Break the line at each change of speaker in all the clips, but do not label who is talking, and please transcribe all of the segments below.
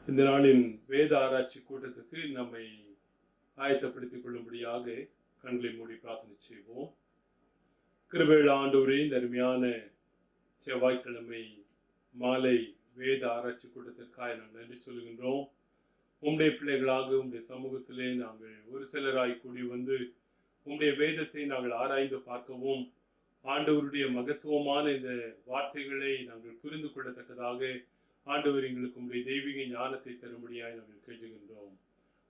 இந்த நாளின் வேத ஆராய்ச்சி கூட்டத்துக்கு நம்மை ஆயத்தப்படுத்திக் கொள்ளும்படியாக கண்களை மூடி பிரார்த்தனை செய்வோம். கிருபையுள்ள ஆண்டவரே, இந்த அருமையான செவ்வாய்க்கிழமை மாலை வேத ஆராய்ச்சி கூட்டத்திற்காக நாங்கள் நன்றி சொல்கின்றோம். உம்முடைய பிள்ளைகளாக உம்முடைய சமூகத்திலே நாங்கள் ஒரு சிலராய் கூடி வந்து உம்முடைய வேதத்தை நாங்கள் ஆராய்ந்து பார்க்கவும், ஆண்டவருடைய மகத்துவமான இந்த வார்த்தைகளை நாங்கள் புரிந்து கொள்ளத்தக்கதாக ஆண்டவர் எங்களுக்கு உம்முடைய தெய்வீக ஞானத்தை தரும்படியாய் நாங்கள் கேட்டுகின்றோம்.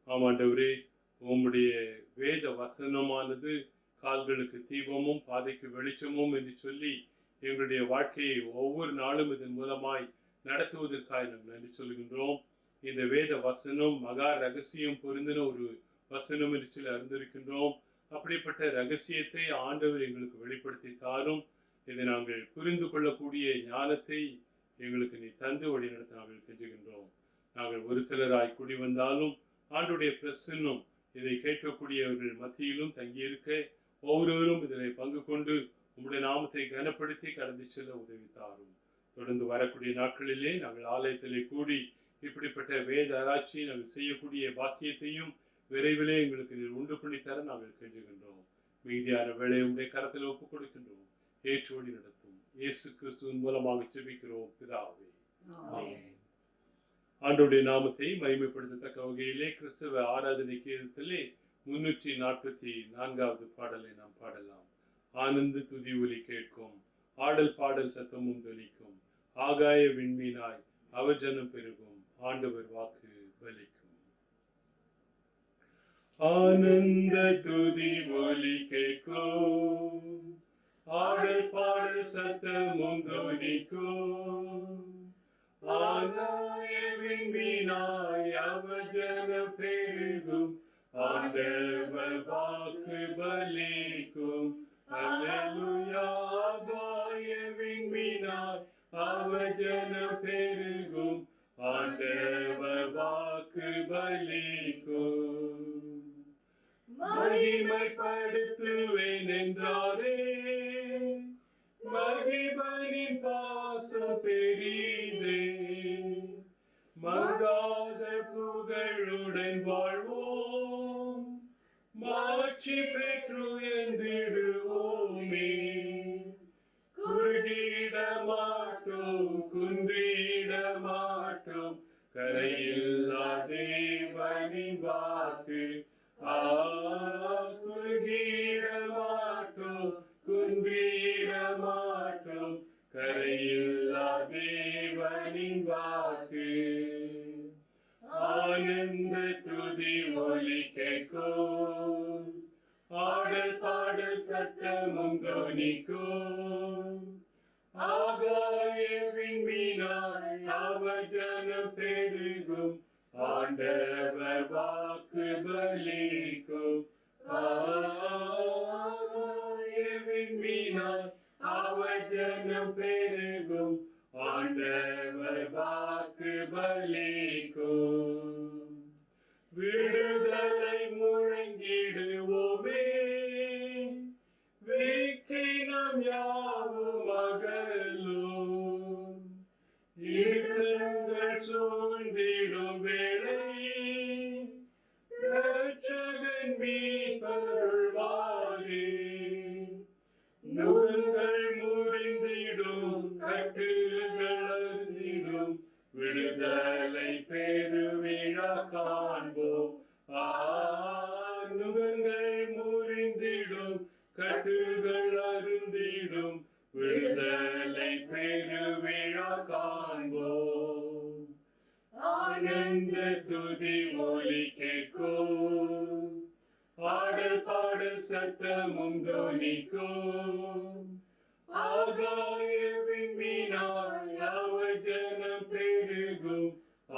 ஆமாண்டவரே, உம்முடைய வேத வசனமானது கால்களுக்கு தீபமும் பாதைக்கு வெளிச்சமும் என்று சொல்லி எங்களுடைய வாழ்க்கையை ஒவ்வொரு நாளும் இதன் மூலமாய் நடத்துவதற்காக நாங்கள் நன்றி சொல்கின்றோம். இந்த வேத வசனம் மகா ரகசியம் பொருந்தின ஒரு வசனம் என்று சொல்லி அறிந்திருக்கின்றோம். அப்படிப்பட்ட ரகசியத்தை ஆண்டவர் எங்களுக்கு வெளிப்படுத்தி தாரும். இதை நாங்கள் புரிந்து கொள்ளக்கூடிய ஞானத்தை எங்களுக்கு நீ தந்து வழி நடத்த நாங்கள் கெஞ்சுகின்றோம். நாங்கள் ஒரு சிலராய் கூடி வந்தாலும் ஆண்டுடைய பிரசன்னம் இதை கேட்கக்கூடியவர்கள் மத்தியிலும் தங்கியிருக்க ஒவ்வொருவரும் இதில் பங்கு கொண்டு உங்களுடைய நாமத்தை கனப்படுத்தி கடந்து செல்ல உதவி தாரும். தொடர்ந்து வரக்கூடிய நாட்களிலே நாங்கள் ஆலயத்திலே கூடி இப்படிப்பட்ட வேத ஆராய்ச்சி நாங்கள் செய்யக்கூடிய பாக்கியத்தையும் விரைவிலே எங்களுக்கு நீர் உண்டு பண்ணி தர நாங்கள் கெஞ்சுகின்றோம். மீதியான வேலையை உடைய கரத்தில் ஒப்புக் கொடுக்கின்றோம். ஏற்று வழி நடத்தும் இயேசு கிறிஸ்துவின் மூலமாக ஜெபிக்கிறோம் பிதாவே, ஆமென். ஆண்டவருடைய நாமத்தை மகிமைப்படுத்தத்தக்க வகையிலே கிறிஸ்தவ ஆராதனை கீதத்திலே 344வது பாடலை நாம் பாடலாம். ஆனந்த துதி ஒலி கேட்கும், ஆடல் பாடல் சத்தமும் தொனிக்கும், ஆகாய விண்மீனாய் அவர் ஜனம் பெருகும், ஆண்டவர் வாக்கு பலிக்கும். ஆனந்த துதி ஒலி கேட்கும், ஆடல் பாடல் சத்தமும் தொனிக்கும், ஆகாய விண்மீனாய் அவர் ஜனம் பெருகும், ஆண்டவர் வாக்கு பலிக்கும். அல்லேலூயா. ஆகாய விண்மீனாய் அவர் ஜனம் பெருகும், ஆண்டவர் வாக்கு பலிக்கும். மகிமைப்படுத்துவேன் என்றாரே, மகிமையின் பாசம் பெரிதே, மங்காத புகழுடன் வாழ்வோம், மாட்சி பெற்று எந்திடுவோமே. குறுகிட மாட்டோம், குந்திட மாட்டோம், கரையில்லா தேவனின் வாக்கு. குறுகிட மாட்டோம், குந்திட மாட்டோம், கரையில்லா தேவனின் வாக்கு. ஆனந்த துதி ஒலி கேட்கும், ஆடல் பாடல் சத்தமும் தொனிக்கும், ஆகாய விண்மீனாய் அவர் ஜனம் பெருகும், ஆண்டவர் வாக்கு பலிக்கும். ஆகாய விண்மீனாய் அவர் ஜனம் பெருகும், ஆண்டவர் வாக்கு பலிக்கும். விடுதலை முழங்கிடுவோமே, விக்கினம் யாவும் அகலும், இடங்கள் சூழ்ந்திடும் வேளை இரட்சகன் மீட்பருள்வாரே. நூல்கள் முறிந்திடும், கட்டுகள் அறுந்திடும், விடுதலை பெருவிழா காண்போம். நுகங்கள் முறிந்திடும், கட்டுகள் அருந்திடும், விடுதலை பெருவிழா காண்போம். ஆனந்த துதி ஒலி கேட்கும், ஆடல் பாடல் சத்தமும் தொனிக்கும், ஆகாய விண்மீனாய் அவர் ஜனம் பெருகும்,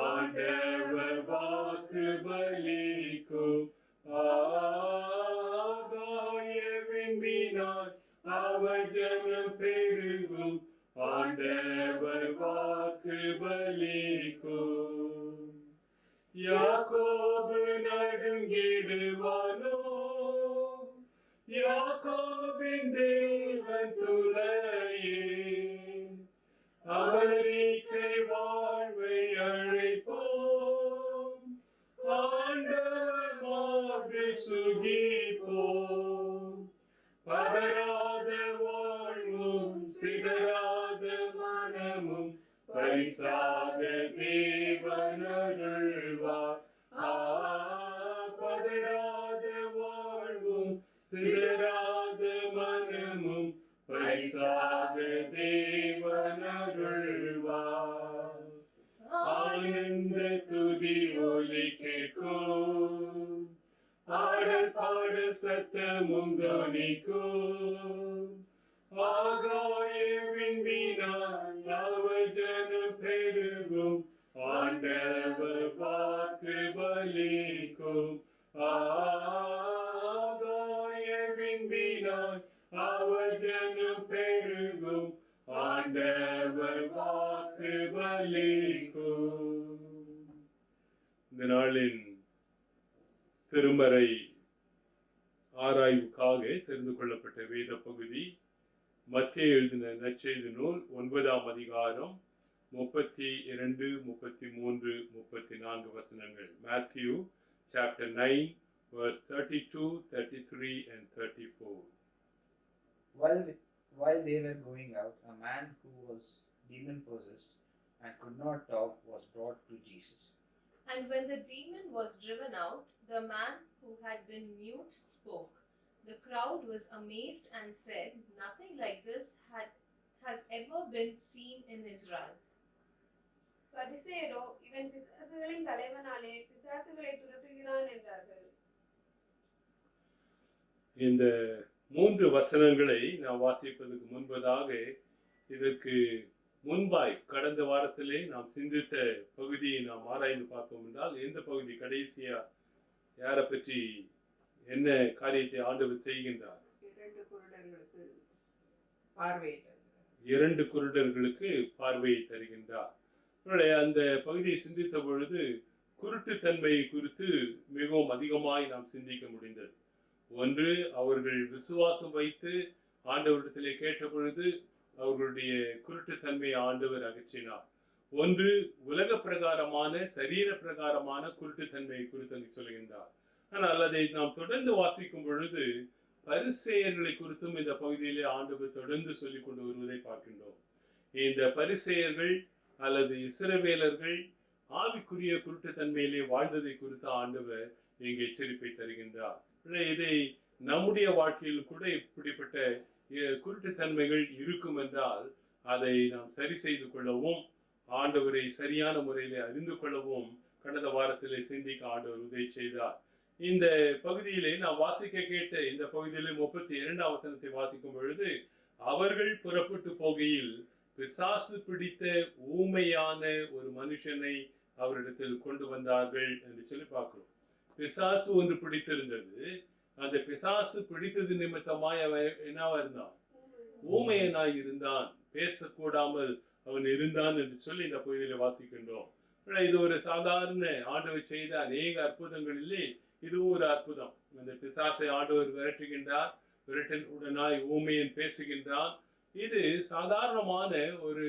ஆண்டவர் வாக்கு பலிக்கும். ஆகாய விண்மீனாய் அவர் ஜனம் பெருகும், ஆண்டவர் வாக்கு பலிக்கும். யாக்கோபு நடுங்கிடுவானோ, யாக்கோபின் தேவன் துணையே, அவரிக்கை வாழ்வை அழைப்போம், தேவனருள்வார். பதறாத வாழ்வும் சிதறாத மனமும் பரிசாக தேவனருள்வார். ஆனந்த துதி ஒலி கேட்கும், ஆடல் பாடல் சத்தமும் தொனிக்கும். ஆகாய விண்மீனாய் அவர் ஜனம் பெருகும், ஆண்டவர் வாக்கு பலிக்கும். ஆகாய விண்மீனாய் அவர் ஜனம் பெருகும், ஆண்டவர் வாக்கு பலிக்கும். இந்த நாளின் திருமறை ஆராய்வுக்காக தெரிந்து கொள்ளப்பட்ட வேத பகுதி மத்தேயு எழுதின நற்செய்தி நூல் 9ஆம் அதிகாரம் 32, 33, 34 வசனங்கள். Matthew chapter 9 verse 32, 33 and 34.
While they were going out, a man who was demon possessed and could not talk was brought to Jesus.
And when the demon was driven out, the man who had been mute spoke. The crowd was amazed and said, "Nothing like this has ever been seen in Israel."
பரிசேயரோ இவன் பிசாசுகளின் தலைவனாலே பிசாசுகளை துரத்துகிறான் என்றார்கள்.
இந்த 3 வசனங்களை நாம் வாசிப்பதற்கு முன்பதாக இதற்கு முன்பாய் கடந்த வாரத்திலே நாம் சிந்தித்த பகுதியை நாம் ஆராய்ந்து பார்ப்போம் என்றால், எந்த பகுதி கடைசியா யாரை பற்றி என்ன காரியத்தை ஆண்டவர் செய்கின்றார்? 2 குருடர்களுக்கு பார்வையை தருகின்றார். அந்த பகுதியை சிந்தித்த பொழுது குருட்டுத்தன்மையை குறித்து மிகவும் அதிகமாய் நாம் சிந்திக்க முடிந்தது. ஒன்று, அவர்கள் விசுவாசம் வைத்து ஆண்டவரிடத்திலே கேட்ட பொழுது அவர்களுடைய குருட்டுத்தன்மையை ஆண்டவர் அகற்றினார். ஒன்று, உலக பிரகாரமான சரீர பிரகாரமான குருட்டுத்தன்மையை குறித்து அங்கு சொல்கின்றார். ஆனால் அதை நாம் தொடர்ந்து வாசிக்கும் பொழுது பரிசேயர்களை குறித்தும் இந்த பகுதியிலே ஆண்டவர் தொடர்ந்து சொல்லிக் கொண்டு வருவதை பார்க்கின்றோம். இந்த பரிசேயர்கள் அல்லது இஸ்ரவேலர்கள் ஆவிக்குரிய குருட்டுத்தன்மையிலே வாழ்ந்ததை குறித்து ஆண்டவர் இங்கு எச்சரிப்பை தருகின்றார். இதை நம்முடைய வாழ்க்கையில் கூட இப்படிப்பட்ட குருட்டுத்தன்மைகள் இருக்கும் என்றால் அதை நாம் சரி செய்து கொள்ளவும், ஆண்டவரை சரியான முறையிலே அறிந்து கொள்ளவும் கடந்த வாரத்திலே சிந்திக்க ஆண்டவர் உதவி செய்தார். இந்த பகுதியிலே நாம் வாசிக்க கேட்ட இந்த பகுதியிலே 32ஆம் வசனத்தை வாசிக்கும் பொழுது, அவர்கள் புறப்பட்டு போகையில் பிசாசு பிடித்த ஊமையான ஒரு மனுஷனை அவரிடத்தில் கொண்டு வந்தார்கள் என்று சொல்லி பார்க்கிறோம். பிசாசு ஒன்று பிடித்திருந்தது. அந்த பிசாசு பிடித்தது நிமித்தமாய் அவன் என்னவா இருந்தான்? ஊமையனாய் இருந்தான், பேசக்கூடாமல் அவன் இருந்தான் என்று சொல்லி இந்த பகுதியில வாசிக்கின்றோம். இது ஒரு சாதாரண ஆண்டவர் செய்த அநேக அற்புதங்களிலே இது ஒரு அற்புதம். அந்த பிசாசை ஆண்டவர் விரட்டுகின்றார், விரட்டனுடனாய் ஊமையன் பேசுகின்றான். இது சாதாரணமான ஒரு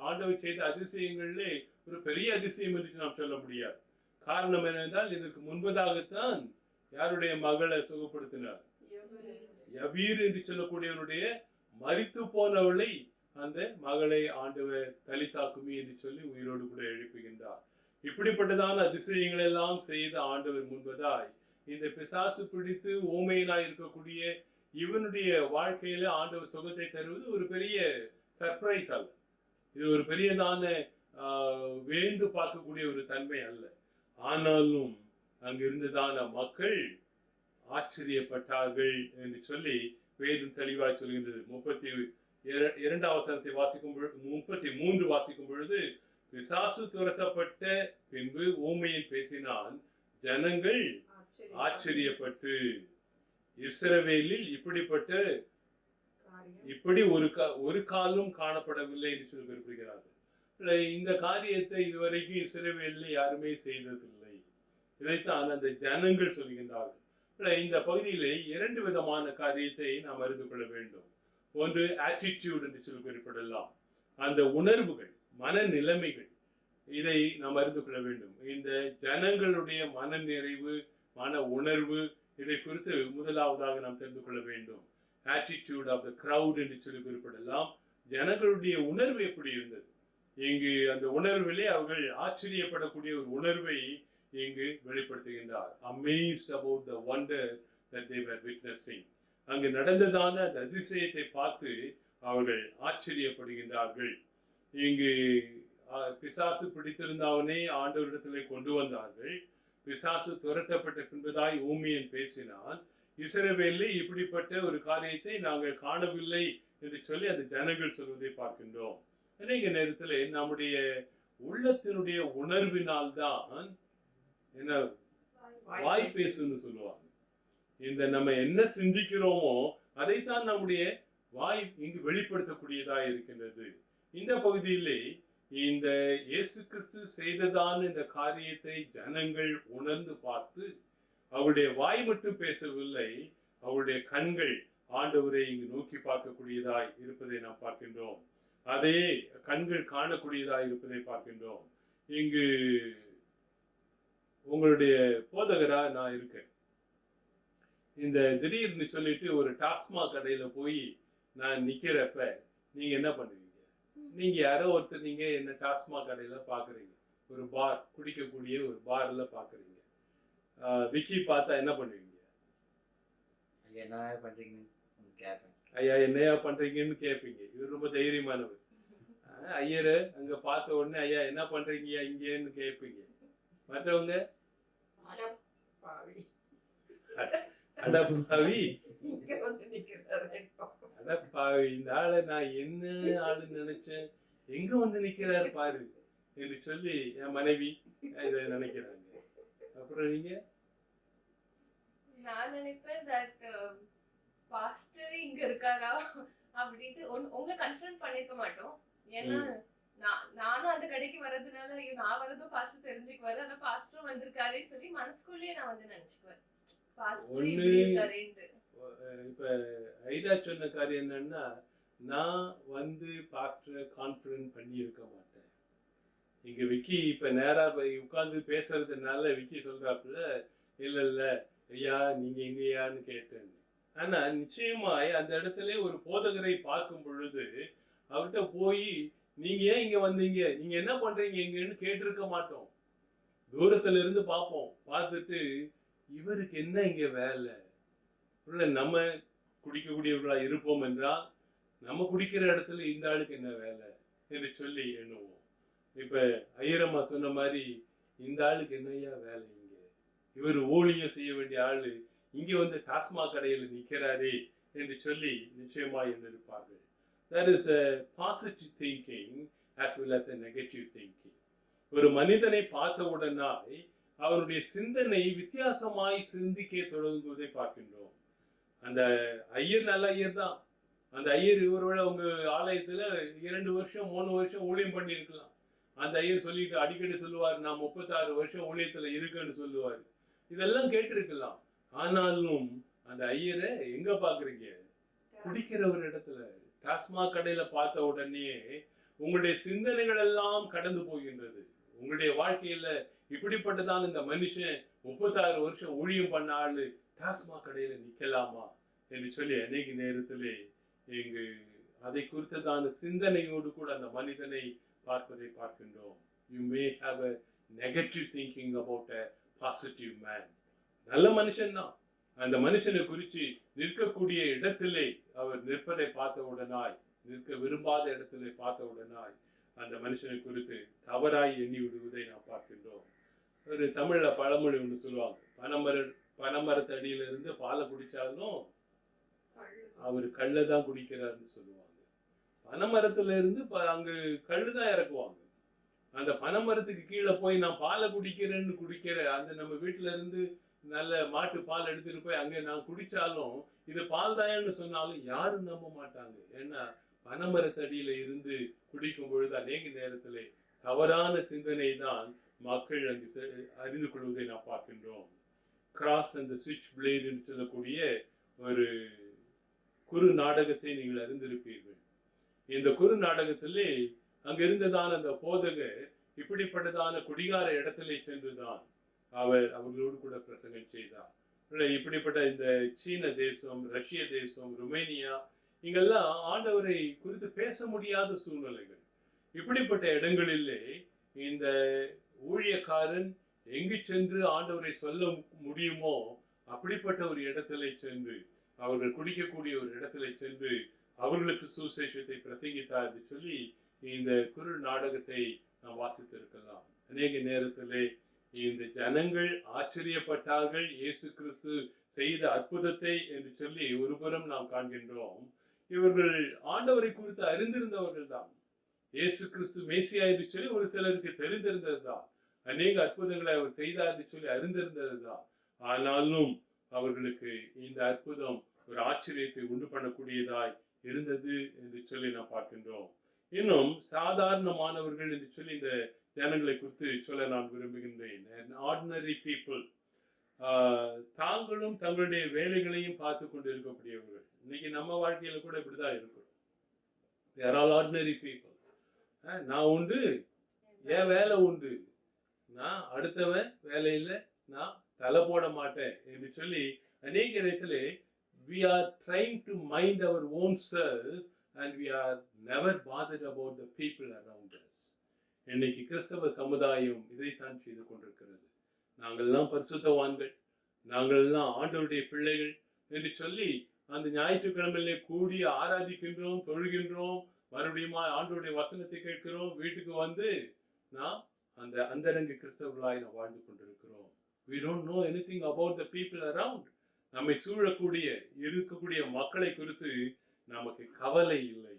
ஆண்டவர் செய்த அதிசயங்களிலே ஒரு பெரிய அதிசயம் என்று நாம் சொல்ல முடியாது. காரணம் என்னென்றால், இதற்கு முன்பதாகத்தான் யாருடைய மகளை சுகப்படுத்தினார்? யபீர் என்று சொல்லக்கூடியவனுடைய மரித்து போனவளை அந்த மகளை ஆண்டவர் தலித்தாக்குமி என்று சொல்லி உயிரோடு கூட எழுப்புகின்றார். இப்படிப்பட்டதான அதிசயங்கள் எல்லாம் செய்த ஆண்டவர் முன்பதாய் இந்த பிசாசு பிடித்து ஊமையனாய் இருக்கக்கூடிய இவனுடைய வாழ்க்கையில ஆண்டவர் சுகத்தை தருவது ஒரு பெரிய சர்ப்ரைஸ் அல்ல. இது ஒரு பெரியதான வேந்து பார்க்கக்கூடிய ஒரு தன்மை அல்ல. ஆனாலும் அங்கு இருந்ததான மக்கள் ஆச்சரியப்பட்டார்கள் என்று சொல்லி வேதம் தெளிவாய் சொல்கின்றது. 32ஆம் வசனத்தை வாசிக்கும் பொழுது 33 வாசிக்கும் பொழுது, பிசாசு துரத்தப்பட்ட பின்பு ஊமையில் பேசினான், ஜனங்கள் ஆச்சரியப்பட்டு இஸ்ரவேலில் இப்படி ஒரு காலும் காணப்படவில்லை என்று சொல்லி குறிப்பிடுகிறார்கள். இந்த காரியத்தை இதுவரைக்கும் இஸ்ரவேலில் யாருமே செய்ததில்லை. இதைத்தான் அந்த ஜனங்கள் சொல்கின்றார்கள். இந்த பகுதியிலே 2 விதமான காரியத்தை நாம் அறிந்து கொள்ள வேண்டும். ஒன்று, ஆட்டிடியூட் என்று சொல்லி குறிப்பிடலாம். அந்த உணர்வுகள், மனநிலைமைகள், இதை நாம் அறிந்து கொள்ள வேண்டும். இந்த ஜனங்களுடைய மனநிறைவு, மன உணர்வு, இதை குறித்து முதலாவதாக நாம் தெரிந்து கொள்ள வேண்டும். ஆட்டிடியூட் ஆஃப் த கிரவுட் என்று சொல்லி குறிப்பிடலாம். ஜனங்களுடைய உணர்வு எப்படி இருந்தது? இங்கு அந்த உணர்விலே அவர்கள் ஆச்சரியப்படக்கூடிய ஒரு உணர்வை இங்கு வெளிப்படுத்துகின்றார். Amazed about the wonder that they were witnessing. அங்கு நடந்ததான அந்த அதிசயத்தை பார்த்து அவர்கள் ஆச்சரியப்படுகின்றார்கள். இங்கு பிசாசு பிடித்திருந்தவனை ஆண்டவரிடத்திலே கொண்டு வந்தார்கள். பிசாசு துரத்தப்பட்ட பின்பதாய் ஊமையன் பேசினான். இஸ்ரவேலில் இப்படிப்பட்ட ஒரு காரியத்தை நாங்கள் காணவில்லை என்று சொல்லி அந்த ஜனங்கள் சொல்வதை பார்க்கின்றோம். அநேக நேரத்தில் நம்முடைய உள்ளத்தினுடைய உணர்வினால் தான் என்ன வாய் பேசுன்னு சொல்லுவாங்க. இந்த நம்ம என்ன சிந்திக்கிறோமோ அதைத்தான் நம்முடைய வாய் இங்கு வெளிப்படுத்தக்கூடியதா இருக்கின்றது. இந்த பகுதியிலே இந்த இயேசு கிறிஸ்து செய்ததான இந்த காரியத்தை ஜனங்கள் உணர்ந்து பார்த்து அவருடைய வாய் மட்டும் பேசவில்லை, அவருடைய கண்கள் ஆண்டவரை இங்கு நோக்கி பார்க்கக்கூடியதாய் இருப்பதை நாம் பார்க்கின்றோம். அதே கண்கள் காணக்கூடியதாய் இருப்பதை பார்க்கின்றோம். இங்கு உங்களுடைய போதகரா நான் இருக்கேன். இந்த திடீர்னு சொல்லிட்டு ஒரு டாஸ்மாக் கடையில போய் நான் நிக்கிறப்ப நீங்க என்ன பண்ணுவீங்க? நீங்க யாரோ ஒருத்தர் நீங்க என்ன டாஸ்மாக் கடையில பாக்குறீங்க, ஒரு பார், குடிக்கக்கூடிய ஒரு பார்ல பாக்குறீங்க. விக்கி பார்த்தா என்ன பண்ணுவீங்க?
என்ன பண்றீங்கன்னு கேட்பேன்.
ஐயா என்னையா பண்றீங்கன்னு கேட்பீங்க. இது ரொம்ப தைரியமானவர். ஐயரு அங்க பார்த்த உடனே ஐயா என்ன பண்றீங்கயா இங்கன்னு கேட்பீங்க. மற்றவங்க அடப்பாவி அடப்பாவி, இந்த ஆளை நான் என்ன ஆளு நினைச்சேன், எங்க வந்து நிக்கிறாரு பாரு என்று சொல்லி என் மனைவி இதை நினைக்கிறாங்க. அப்புறம் நீங்க?
நான் நினைப்பேன் தட் பாஸ்டர் இங்க இருக்காரா அப்படின்ட்டு உங்களை கன்ஃபரன்ட் பண்ணிருக்க மாட்டோம். ஏன்னா நானும் அந்த கடைக்கு வர்றதுனால நான் வரதும் பாஸ்டர் தெரிஞ்சுக்குவாரு, ஆனா பாஸ்டரும் வந்திருக்காருன்னு சொல்லி மனசுக்குள்ளேயே நான் வந்து நினைச்சுக்குவேன் பாஸ்டர் இப்படி இருக்காருன்னு.
இப்ப ஐடா சொன்ன காரியம் என்னன்னா, நான் வந்து பாஸ்டரை கான்ஃபரன்ஸ் பண்ணி இருக்க மாட்டேன். இங்க விக்கி இப்ப நேரா உட்கார்ந்து பேசுறதுனால விக்கி சொல்றாப்புல இல்ல இல்ல ஐயா நீங்க எங்கேயான்னு கேட்டேன். ஆனா நிச்சயமாய் அந்த இடத்துல ஒரு போதகரை பார்க்கும் பொழுது அவர்கிட்ட போய் நீங்க ஏன் இங்க வந்தீங்க, நீங்க என்ன பண்றீங்க இங்கன்னு கேட்டிருக்க மாட்டோம். தூரத்துல இருந்து பார்ப்போம். பார்த்துட்டு இவருக்கு என்ன இங்க வேலை, உள்ள நம்ம குடிக்கக்கூடியவர்களா இருப்போம் என்றால் நம்ம குடிக்கிற இடத்துல இந்த ஆளுக்கு என்ன வேலை என்று சொல்லி எண்ணுவோம். இப்ப ஐயரம்மா சொன்ன மாதிரி இந்த ஆளுக்கு என்னையா வேலை, இங்க இவர் ஊழியம் செய்ய வேண்டிய ஆளு இங்க வந்து டாஸ்மாக் கடையில் நிற்கிறாரே என்று சொல்லி நிச்சயமா எண்ணிருப்பார்கள். That is a positive thinking as well as a negative thinking. ஒரு மனிதனை பார்த்தவுடனாய் அவருடைய சிந்தனை வித்தியாசமாய் சிந்திக்க தொடங்குவதை பார்க்கின்றோம். அந்த ஐயர் நல்ல ஐயர் தான். அந்த ஐயர் இவரோட உங்க ஆலயத்துல 2 வருஷம் 3 வருஷம் ஊழியம் பண்ணி இருக்கலாம். அந்த ஐயர் சொல்லிட்டு அடிக்கடி சொல்லுவார், நான் 36 வருஷம் ஊழியத்துல இருக்குன்னு சொல்லுவார். இதெல்லாம் கேட்டிருக்கலாம். ஆனாலும் அந்த ஐயரை எங்க பாக்குறீங்க? குடிக்கிற ஒரு இடத்துல, டாஸ்மாக் கடையில பார்த்த உடனே உங்களுடைய சிந்தனைகள் எல்லாம் கடந்து போகின்றது. உங்களுடைய வாழ்க்கையில இப்படிப்பட்டதான் இந்த மனுஷன் 36 வருஷம் ஊழியம் பண்ண ஆளு டாஸ்மாக் கடையில நிக்கலாமா என்று சொல்லி அநேக நேரத்திலே இங்கு அதை குறித்ததான சிந்தனையோடு கூட அந்த மனிதனை பார்ப்பதை பார்க்கின்றோம். You may have a negative thinking about a positive man. நல்ல மனுஷன் தான். அந்த மனுஷனை குறித்து நிற்கக்கூடிய இடத்திலே அவர் நிற்பதை பார்த்த உடனாய், நிற்க விரும்பாத இடத்திலே பார்த்த உடனாய் அந்த மனுஷனை குறித்து தவறாய் எண்ணி விடுவதை நாம் பார்க்கின்றோம். ஒரு தமிழ்ல பழமொழி ஒன்று சொல்லுவாங்க, பனைமரத்தடியில இருந்து பாலை குடிச்சாலும் அவர் கல்லை தான் குடிக்கிறாருன்னு சொல்லுவாங்க. பனைமரத்துல இருந்து அங்கு கல்லு தான் இறக்குவாங்க. அந்த பனைமரத்துக்கு கீழே போய் நான் பாலை குடிக்கிறேன்னு குடிக்கிற அந்த நம்ம வீட்டுல இருந்து நல்ல மாட்டு பால் எடுத்துட்டு போய் அங்க நான் குடிச்சாலும் இது பால் தாயன்னு சொன்னாலும் யாரும் நம்ப மாட்டாங்க. ஏன்னா பனைமரத்தடியில இருந்து குடிக்கும் பொழுது அநேக நேரத்திலே தவறான சிந்தனை தான் மக்கள் அங்கு அறிந்து கொள்வதை நாம் பார்க்கின்றோம். கிராஸ் அந்த சுவிட்ச் பிளேட் என்று சொல்லக்கூடிய ஒரு குறு நாடகத்தை நீங்கள் அறிந்திருப்பீர்கள். இந்த குறு நாடகத்திலே அங்க இருந்ததான அந்த போதகர் இப்படிப்பட்டதான குடிகார இடத்திலே சென்றுதான் அவர்களோடு கூட பிரசங்கம் செய்தார். இப்படிப்பட்ட இந்த சீன தேசம், ரஷ்ய தேசம், ருமேனியா இங்கெல்லாம் ஆண்டவரை குறித்து பேச முடியாத சூழ்நிலைகள். இப்படிப்பட்ட இடங்களிலே இந்த ஊழியக்காரன் எங்கு சென்று ஆண்டவரை சொல்ல முடியுமோ அப்படிப்பட்ட ஒரு இடத்திலே சென்று, அவர்கள் குடிக்கக்கூடிய ஒரு இடத்திலே சென்று அவர்களுக்கு சுவிசேஷத்தை பிரசங்கித்தார் என்று சொல்லி இந்த குறு நாடகத்தை நாம் வாசித்திருக்கலாம். அநேக நேரத்திலே இந்த ஜனங்கள் ஆச்சரியப்பட்டார்கள் இயேசு கிறிஸ்து செய்த அற்புதத்தை என்று சொல்லி ஒருபுறம் நாம் காண்கின்றோம். இவர்கள் ஆண்டவரை குறித்து அறிந்திருந்தவர்கள் தான். இயேசு கிறிஸ்து மேசியா என்று சொல்லி ஒரு சிலருக்கு தெரிந்திருந்தது தான். அநேக அற்புதங்களை அவர் செய்தார் என்று சொல்லி அறிந்திருந்தது தான். ஆனாலும் அவர்களுக்கு இந்த அற்புதம் ஒரு ஆச்சரியத்தை உண்டு பண்ணக்கூடியதாய் இருந்தது என்று சொல்லி நாம் பார்க்கின்றோம். இன்னும் சாதாரணமானவர்கள் என்று சொல்லி இந்த ஜனங்களை குறித்து சொல்ல நான் விரும்புகின்றேன். ஆர்டினரி பீப்புள், தாங்களும் தங்களுடைய வேலைகளையும் பார்த்து கொண்டு இருக்கக்கூடியவர்கள். இன்னைக்கு நம்ம வாழ்க்கையில கூட இப்படிதான் இருக்கும். They are all ordinary people. நான் உண்டு, என் வேலை உண்டு, நான் அடுத்தவன் வேலையில நான் தலை போட மாட்டேன் என்று சொல்லி அநேக இடத்துல we are trying to mind our own self and we are never bothered about the people around us. இன்னைக்கு கிறிஸ்தவ சமுதாயம் இதைத்தான் செய்து கொண்டிருக்கிறது. நாங்கள்லாம் பரிசுத்தவான்கள், நாங்கள்லாம் ஆண்டவருடைய பிள்ளைகள் என்று சொல்லி அந்த ஞாயிற்றுக்கிழமையிலே கூடி ஆராதிக்கின்றோம், தொழுகின்றோம், மறுபடியும் ஆண்டவருடைய வசனத்தை கேட்கிறோம், வீட்டுக்கு வந்து நாம் அந்த அந்தரங்க கிறிஸ்தவர்களாய் நாம் வாழ்ந்து கொண்டிருக்கிறோம். We don't know anything about the people around. நம்மை சூழக்கூடிய இருக்கக்கூடிய மக்களை குறித்து நமக்கு கவலை இல்லை,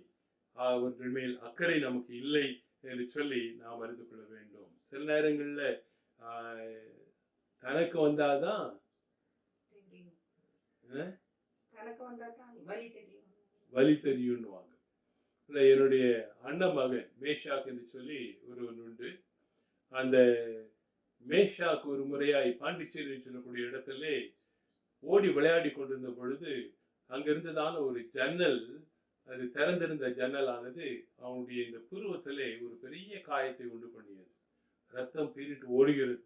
அவர்கள் மேல் அக்கறை நமக்கு இல்லை என்று சொல்லி நாம் அறிந்து கொள்ள வேண்டும். சில நேரங்கள்ல தனக்கு வந்தாதான் வலி தெரியும்னுவாங்க. என்னுடைய அண்ணன் மகன் மேஷாக் என்று சொல்லி ஒருவன் உண்டு. அந்த மேஷாக் ஒரு முறையாய் பாண்டிச்சேரி சொல்லக்கூடிய இடத்திலே ஓடி விளையாடி கொண்டிருந்த பொழுது அங்கிருந்ததான ஒரு ஜன்னல், அது திறந்திருந்த ஜன்னலானது அவனுடைய இந்த புருவத்திலே ஒரு பெரிய காயத்தை உண்டு பண்ணியது. ரத்தம் பீரிட்டு ஓடுகிறது.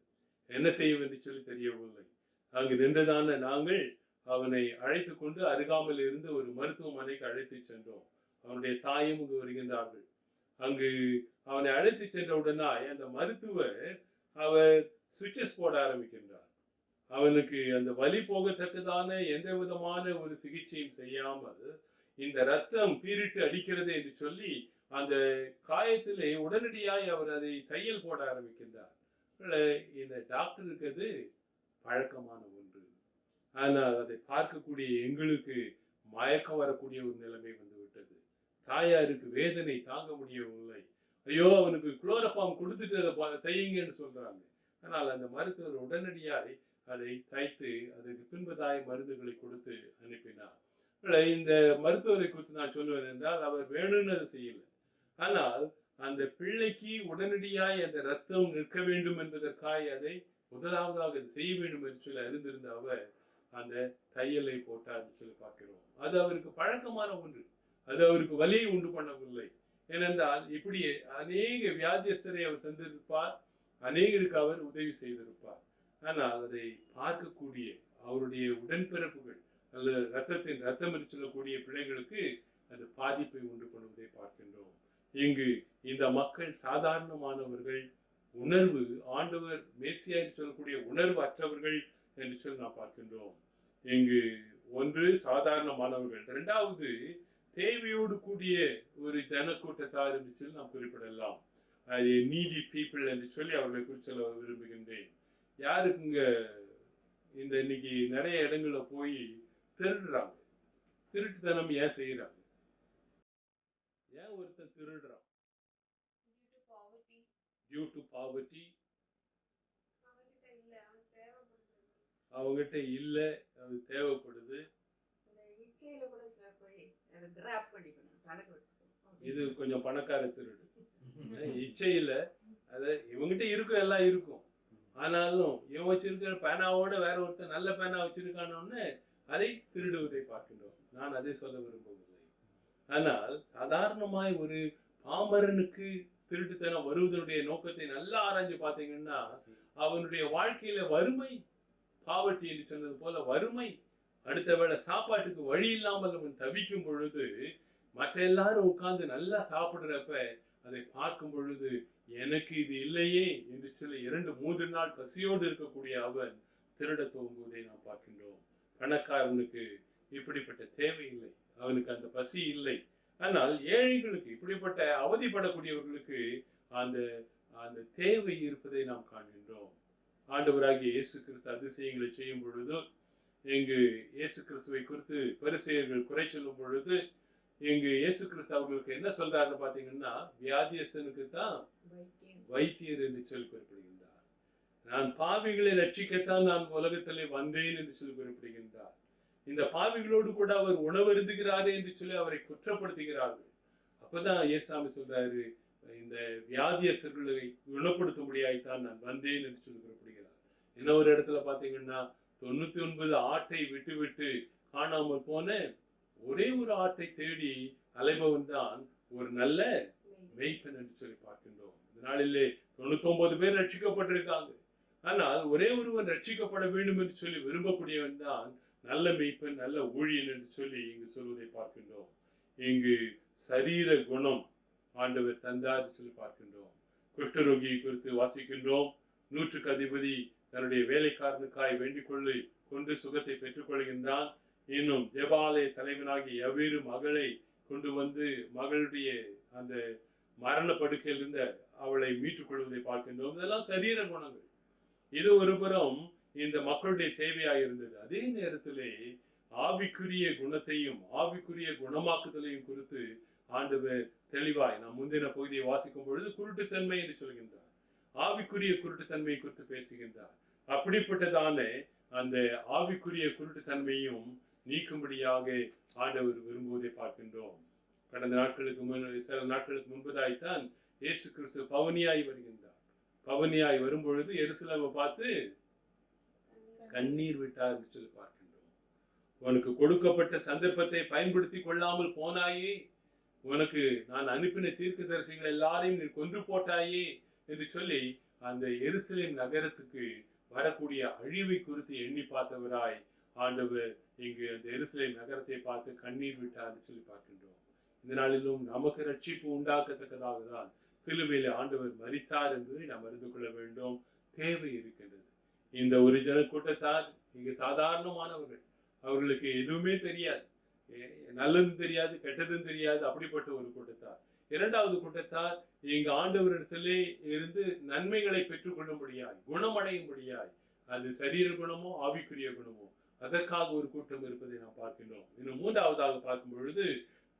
என்ன செய்யும் என்று சொல்லி தெரியவில்லை. அங்கு நின்றதான நாங்கள் அவனை அழைத்து கொண்டு அருகாமல் இருந்து ஒரு மருத்துவமனைக்கு அழைத்து சென்றோம். அவனுடைய தாயும் இங்கு வருகின்றார்கள். அங்கு அவனை அழைத்து சென்றவுடனாய் அந்த மருத்துவர் அவர் சுவிட்சஸ் போட ஆரம்பிக்கின்றார். அவனுக்கு அந்த வலி போகத்தக்கதான எந்த விதமான ஒரு சிகிச்சையும் செய்யாமல் இந்த ரத்தம் பீரிட்டு அடிக்கிறது என்று சொல்லி அந்த காயத்திலே உடனடியாய் அவர் அதை தையல் போட ஆரம்பிக்கின்றார். இந்த டாக்டருக்கு அது பழக்கமான ஒன்று. ஆனால் அதை பார்க்கக்கூடிய எங்களுக்கு மயக்கம் வரக்கூடிய ஒரு நிலைமை வந்து விட்டது. தாயாருக்கு வேதனை தாங்க முடியவில்லை. ஐயோ, அவனுக்கு குளோரோஃபார்ம் கொடுத்துட்டு அதை தையுங்கன்னு சொல்றாங்க. ஆனால் அந்த மருத்துவர் உடனடியாய் அதை தைத்து அதுக்கு பின்பதாய மருந்துகளை கொடுத்து அனுப்பினார். இந்த மருத்துவரை குறித்து நான் சொல்லுவேன் என்றால் அவர் வேணும்னு அதை செய்யல. ஆனால் அந்த பிள்ளைக்கு உடனடியாய் அந்த ரத்தம் நிற்க வேண்டும் என்பதற்காக அதை முதலாவதாக செய்ய வேண்டும் என்று சொல்லி அறிந்திருந்த அவர் அந்த தையலை போட்டார் சொல்லி பார்க்கிறோம். அது அவருக்கு பழக்கமான ஒன்று. அது அவருக்கு வலியை உண்டு பண்ணவில்லை. ஏனென்றால் இப்படி அநேக வியாதியஸ்தரை அவர் சந்திருப்பார், அநேகருக்கு அவர் உதவி செய்திருப்பார். ஆனால் அதை பார்க்கக்கூடிய அவருடைய உடன்பிறப்புகள் அல்லது ரத்தம் என்று சொல்லக்கூடிய பிள்ளைகளுக்கு அது பாதிப்பை உண்டு பண்ணுவதை பார்க்கின்றோம். இங்கு இந்த மக்கள் சாதாரணமானவர்கள், உணர்வு ஆண்டவர் மேசியா என்று சொல்லக்கூடிய உணர்வு அற்றவர்கள் என்று சொல்லி நாம் பார்க்கின்றோம். இங்கு ஒன்று சாதாரணமானவர்கள், இரண்டாவது தேவையோடு கூடிய ஒரு ஜனக்கூட்டத்தார் என்று சொல்லி நாம் குறிப்பிடலாம். நீடி பீப்புள் என்று சொல்லி அவர்களை குறித்து சொல்ல விரும்புகின்றேன். யாருக்குங்க இந்த இன்னைக்கு நிறைய இடங்கள்ல போய் திருடுறாங்க? திருட்டுத்தனம் ஏன் செய்யறாங்க? ஏன் ஒருத்தன் திருடுறான்? Due to poverty. அவங்ககிட்ட இல்ல, அது தேவைப்படுது. இது கொஞ்சம் பணக்கார திருடு. இச்சையில அது இவங்கிட்ட இருக்கும், எல்லாம் இருக்கும். ஆனாலும் இவன் வச்சிருக்கிற பேனாவோட வேற ஒருத்தர் நல்ல பேனா வச்சிருக்கானோன்னு அதை திருடுவதை பார்க்கின்றோம். நான் அதை சொல்ல விரும்பவில்லை. ஆனால் சாதாரணமாய் ஒரு பாமரனுக்கு திருட்டுத்தனம் வருவதனுடைய நோக்கத்தை நல்லா ஆராய்ஞ்சு பார்த்தீங்கன்னா அவனுடைய வாழ்க்கையில வறுமை, பாவர்ட்டி என்று சொன்னது போல வறுமை, அடுத்த வேளை சாப்பாட்டுக்கு வழி இல்லாமல் அவன் தவிக்கும் பொழுது மற்ற எல்லாரும் உட்கார்ந்து நல்லா சாப்பிடுறப்ப அதை பார்க்கும் பொழுது எனக்கு இது இல்லையே என்று சொல்லி 2-3 நாள் பசியோடு இருக்கக்கூடிய அவன் திருட துவங்குவதை நாம் பார்க்கின்றோம். பணக்காரனுக்கு இப்படிப்பட்ட தேவை இல்லை, அவனுக்கு அந்த பசி இல்லை. ஆனால் ஏழைகளுக்கு, இப்படிப்பட்ட அவதிப்படக்கூடியவர்களுக்கு அந்த அந்த தேவை இருப்பதை நாம் காண்கின்றோம். ஆண்டவராகிய இயேசு கிறிஸ்து அதிசயங்களை செய்யும் பொழுது, இங்கு இயேசு கிறிஸ்துவை குறித்து பரிசேயர்கள் குறை சொல்லும் பொழுது, இங்கு இயேசு கிறிஸ்து அவர்களுக்கு என்ன சொல்றாருன்னு பாத்தீங்கன்னா, வியாதியஸ்தனுக்கு தான் வைத்தியர் என்று சொல்லி குறிப்பிடுகின்றார். நான் பாவிகளை ரட்சிக்கத்தான் நான் உலகத்திலே வந்தேன் என்று சொல்லி குறிப்பிடுகின்றார். இந்த பாவிகளோடு கூட அவர் உணவருந்துகிறாரே என்று சொல்லி அவரை குற்றப்படுத்துகிறார்கள். அப்பதான் இயேசாமி சொல்றாரு, இந்த வியாதியஸ்தர்களை குணப்படுத்தும்படியாய்த்தான் நான் வந்தேன் என்று சொல்லி குறிப்பிடுகிறார். இன்னொரு இடத்துல பாத்தீங்கன்னா, 99 ஆட்டை விட்டு விட்டு காணாமல் போன ஒரே ஒரு ஆட்டை தேடி அலைபவன் தான் ஒரு நல்ல மெய்ப்பன் என்று சொல்லி பார்க்கின்றோம். இந்த நாளிலே 99 பேர் ரட்சிக்கப்பட்டிருக்காங்க. ஆனால் ஒரே ஒருவன் ரட்சிக்கப்பட வேண்டும் என்று சொல்லி விரும்பக்கூடியவன் தான் நல்ல மெய்ப்பன், நல்ல ஊழியன் என்று சொல்லி இங்கு சொல்வதை பார்க்கின்றோம். இங்கு சரீர குணம் ஆண்டவர் தந்தார் சொல்லி பார்க்கின்றோம். குஷ்டரோகியை குறித்து வாசிக்கின்றோம். 100க்கு அதிபதி தன்னுடைய வேலைக்காரனுக்காய் வேண்டிக் கொண்டு சுகத்தை பெற்றுக் கொள்கின்றான். இன்னும் ஜெபாலய தலைவனாகி எவ்வேறு மகளை கொண்டு வந்து மகளுடைய அந்த மரண படுக்கையில் இருந்த அவளை மீட்டுக் கொள்வதை பார்க்கின்றோம். இதெல்லாம் சரீர குணங்கள். இது ஒருபுறம் இந்த மக்களுடைய தேவையாக இருந்தது. அதே நேரத்திலே ஆவிக்குரிய குணத்தையும் ஆவிக்குரிய குணமாக்குதலையும் குறித்து ஆண்டவர் தெளிவாய் நாம் முந்தின பகுதியை வாசிக்கும் பொழுது குருட்டுத்தன்மை என்று சொல்கின்றார். ஆவிக்குரிய குருட்டுத்தன்மையை குறித்து பேசுகின்றார். அப்படிப்பட்டதான அந்த ஆவிக்குரிய குருட்டுத்தன்மையும் நீக்கும்படியாக ஆண்டவர் விரும்புவதை பார்க்கின்றோம். கடந்த சில நாட்களுக்கு முன்பதாய்த்தான் இயேசு கிறிஸ்து பவனியாய் வருகின்றார். பவனியாய் வரும்பொழுது எருசலேமை பார்த்து கண்ணீர் விட்டார் என்று சொல்லி பார்க்கின்றோம். உனக்கு கொடுக்கப்பட்ட சந்தர்ப்பத்தை பயன்படுத்தி கொள்ளாமல் போனாயே, உனக்கு நான் அனுப்பின தீர்க்கதரிசிகள் எல்லாரையும் நீ கொன்று போட்டாயே என்று சொல்லி அந்த எருசலேம் நகரத்துக்கு வரக்கூடிய அழிவை குறித்து எண்ணி பார்த்தவராய் ஆண்டவர் இங்கு அந்த எருசலேம் நகரத்தை பார்த்து கண்ணீர் விட்டார் என்று சொல்லி பார்க்கின்றோம். இந்த நாளிலும் நமக்கு ரட்சிப்பு உண்டாக்கத்தக்கதாக தான் சிலுவையில் ஆண்டவர் மரித்தார் என்பதை நாம் அறிந்து கொள்ள வேண்டும். தேவை இருக்கின்றது. இந்த ஒரு ஜன கூட்டத்தார் இங்கு சாதாரணமானவர்கள், அவர்களுக்கு எதுவுமே தெரியாது, நல்லதும் தெரியாது கெட்டதும் தெரியாது. அப்படிப்பட்ட ஒரு கூட்டத்தார். இரண்டாவது கூட்டத்தார் இங்கு ஆண்டவரிடத்திலே இருந்து நன்மைகளை பெற்றுக் கொள்ளும்படியாய், குணமடையும்படியாய், அது சரீர குணமோ ஆவிக்குரிய குணமோ, அதற்காக ஒரு கூட்டம் இருப்பதை நாம் பார்க்கின்றோம். இன்னும் மூன்றாவதாக பார்க்கும் பொழுது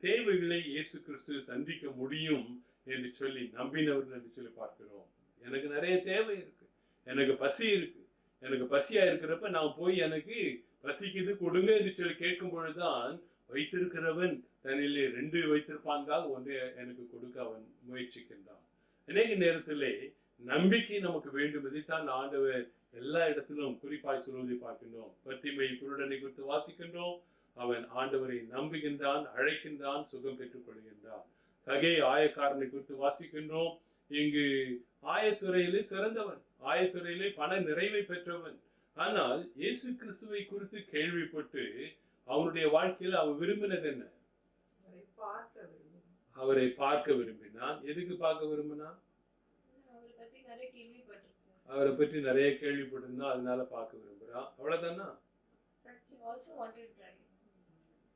தேவைகளை இயேசு கிறிஸ்து சந்திக்க முடியும் என்று சொல்லி நம்பினவர்கள் என்று சொல்லி பார்க்கிறோம். எனக்கு நிறைய தேவை இருக்கு, எனக்கு பசி இருக்கு, எனக்கு பசியா இருக்கிறப்ப நான் போய் எனக்கு பசிக்குது கொடுங்க என்று சொல்லி கேட்கும் பொழுதுதான் வைத்திருக்கிறவன் தன்னிலே 2 வைத்திருப்பான்கால் ஒன்றை எனக்கு கொடுக்க அவன் முயற்சிக்கின்றான். அநேக நேரத்திலே நம்பிக்கை நமக்கு வேண்டும். இதைத்தான் ஆண்டவர் எல்லா இடத்திலும் குறிப்பாய் சொல்வதை பார்க்கின்றோம். பத்திமை குருடனை குறித்து வாசிக்கின்றோம். அவன் ஆண்டவரை நம்புகின்றான், அழைக்கின்றான், சுகம் பெற்றுக் கொள்கின்றான். சகே ஆயக்காரனை குறித்து வாசிக்கின்றோம். இங்கு ஆயத்துறையிலே சிறந்தவன், ஆயத்துறையிலே பண நிறைவை பெற்றவன். ஆனால் இயேசு கிறிஸ்துவை குறித்து கேள்விப்பட்டு அவனுடைய வாழ்க்கையில் அவன் விரும்பினது என்ன? அவரை பார்க்க விரும்பினான். எதுக்கு பார்க்க விரும்பினான்? அவரை பற்றி நிறைய கேள்விப்பட்டிருந்தா அதனால பார்க்க விரும்புறான். அவ்வளவுதானா?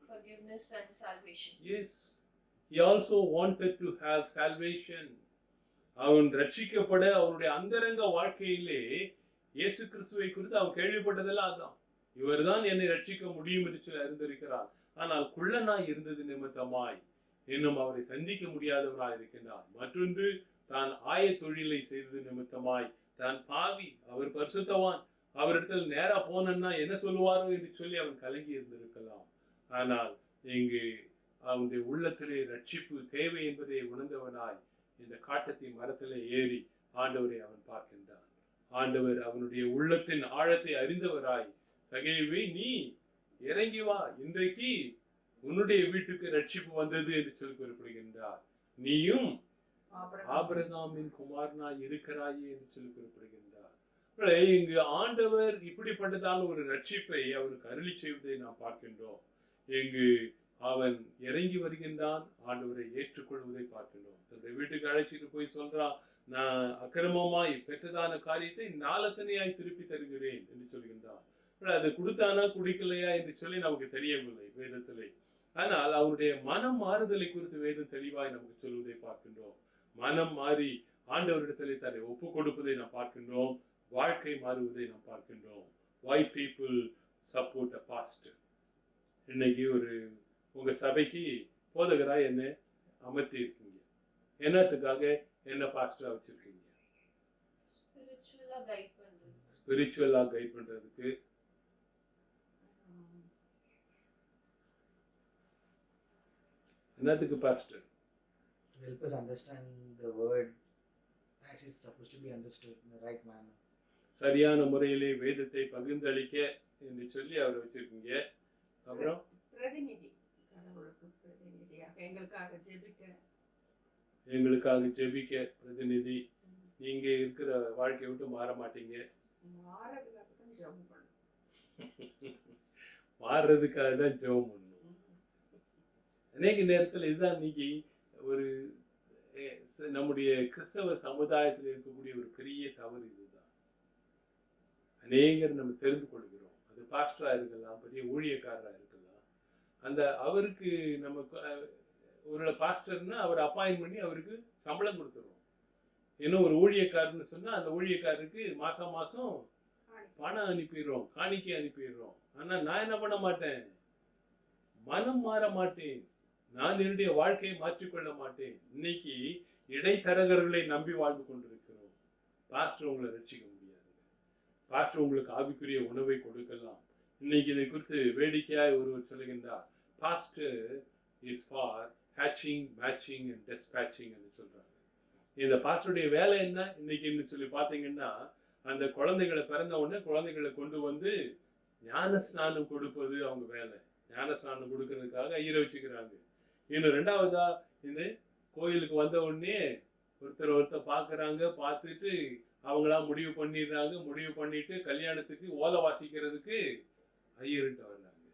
Forgiveness and salvation.
Yes, he also wanted to have salvation. அவன் ரட்சிக்கப்பட அவனுடைய அந்தரங்க வாழ்க்கையிலே இயேசு கிறிஸ்துவை குறித்து அவன் கேள்விப்பட்டதெல்லாம் அதான். இவர்தான் என்னை ரட்சிக்க முடியும் என்று சொல்லி அறிந்திருக்கிறார். ஆனால் குள்ளனாய் இருந்தது நிமித்தமாய் இன்னும் அவரை சந்திக்க முடியாதவராய் இருக்கின்றார். மற்றொன்று, தான் ஆய தொழிலை செய்தது நிமித்தமாய் தான் பாவி, அவர் பரிசுத்தவான், அவரிடத்தில் நேரா போனா என்ன சொல்லுவாரோ என்று சொல்லி அவன் கலங்கி இருந்திருக்கலாம். ஆனால் இங்கு அவனுடைய உள்ளத்திலே ரட்சிப்பு தேவை என்பதை உணர்ந்தவனாய் இந்த காட்டத்தின் மரத்திலே ஏறி ஆண்டவரை அவன் பார்க்கின்றான். ஆண்டவர் அவனுடைய உள்ளத்தின் ஆழத்தை அறிந்தவராய், சகேயுவே நீ இறங்கி வா, இன்றைக்கு உன்னுடைய வீட்டுக்கு ரட்சிப்பு வந்தது என்று சொல்லி குறிப்பிடுகின்றார். நீயும் ஆபிரகாமின் குமாரனாய் இருக்கிறாயே என்று சொல்லி குறிப்பிடுகின்றார். இங்கு ஆண்டவர் இப்படிப்பட்டதான ஒரு ரட்சிப்பை அவருக்கு அருளி செய்வதை நாம் பார்க்கின்றோம். இங்கு அவன் இறங்கி வருகின்றான், ஆண்டவரை ஏற்றுக்கொள்வதை பார்க்கின்றோம். தன்னுடைய வீட்டுக்கு அழைச்சிட்டு போய் சொல்றான், நான் அக்கிரமமாய் பெற்றதான காரியத்தை நாளத்தனையாய் திருப்பி தருகிறேன் என்று சொல்கின்றான். அது கொடுத்தானா குடிக்கலையா என்று சொல்லி நமக்கு தெரியவில்லை வேதத்திலே. ஆனால் அவனுடைய மனம் மாறுதலை குறித்து வேதம் தெளிவாய் நமக்கு சொல்வதை பார்க்கின்றோம். மனம் மாறி ஆண்டவரிடத்திலே தன்னை ஒப்பு கொடுப்பதை நாம் பார்க்கின்றோம். வாழ்க்கை மாறுவதை நாம் பார்க்கின்றோம். Why people support a pastor? இன்னைக்கு உங்க சபைக்கு போதகராய் என்ன அமர்த்தி இருக்கீங்க, என்னத்துக்காக என்ன பாஸ்டரா வச்சிருக்கீங்க? ஸ்பிரிச்சுவலா கைட் பண்றதுக்கு. என்னத்துக்கு pastor?
Help us understand the word as it's supposed to be understood in the right manner.
சரியான முறையிலே வேதத்தை பகிர்ந்தளிக்க என்று சொல்லி அவரை வச்சிருக்கீங்க. அப்புறம்
பிரதிநிதி, கடவுளுக்கு பிரதிநிதியாக
எங்களுக்காக ஜெபிக்க பிரதிநிதி. நீங்க இருக்கிற வாழ்க்கையை விட்டு மாற மாட்டீங்க. மாறுறதுக்காக தான் ஜெபம் பண்ணணும். அநேக நேரத்தில் இதுதான் இன்னைக்கு நம்முடைய கிறிஸ்தவ சமுதாயத்தில் இருக்கக்கூடிய ஒரு பெரிய தவறு. இதுதான் அநேகர் நம்ம தெரிந்து கொள்கிறோம். அது பாஸ்டரா இருக்கலாம், பெரிய ஊழியக்காரரா இருக்கலாம். அந்த அவருக்கு நம்ம ஒரு பாஸ்டர்னா அவர் அப்பாயின்ட் பண்ணி அவருக்கு சம்பளம் கொடுத்துருவோம். இன்னும் ஒரு ஊழியக்காரன்னு சொன்னா அந்த ஊழியக்காரருக்கு மாசம் மாசம் பணம் அனுப்பிடுறோம், காணிக்கை அனுப்பிடுறோம். ஆனா நான் என்ன பண்ண மாட்டேன், மனம் மாற மாட்டேன், நான் என்னுடைய வாழ்க்கையை மாற்றிக்கொள்ள மாட்டேன். இன்னைக்கு இடைத்தரகர்களை நம்பி வாழ்ந்து கொண்டிருக்கிறோம். பாஸ்டர் உங்களை ரட்சிக்க முடியாது. பாஸ்டர் உங்களுக்கு ஆவிக்குரிய உணவை கொடுக்கலாம். இன்னைக்கு இதை குறித்து வேடிக்கையாய் ஒருவர் சொல்லுகின்றார், பாஸ்டர் இஸ் ஃபார் ஹேட்சிங், மேட்சிங் அண்ட் டெஸ்பேட்சிங் என்று சொல்றாங்க. இந்த பாஸ்டருடைய வேலை என்ன இன்னைக்கு சொல்லி பார்த்தீங்கன்னா, அந்த குழந்தைகளை பிறந்த உடனே குழந்தைகளை கொண்டு வந்து ஞான ஸ்நானம் கொடுப்பது அவங்க வேலை. ஞான ஸ்நானம் கொடுக்கறதுக்காக ஐயரை வச்சுக்கிறாங்க. இன்னும் ரெண்டாவதா இந்த கோயிலுக்கு வந்த உடனே ஒருத்தர் பார்க்குறாங்க, பார்த்துட்டு அவங்களா முடிவு பண்ணிடுறாங்க. முடிவு பண்ணிட்டு கல்யாணத்துக்கு ஓலை வாசிக்கிறதுக்கு ஐயர்கிட்ட வர்றாங்க.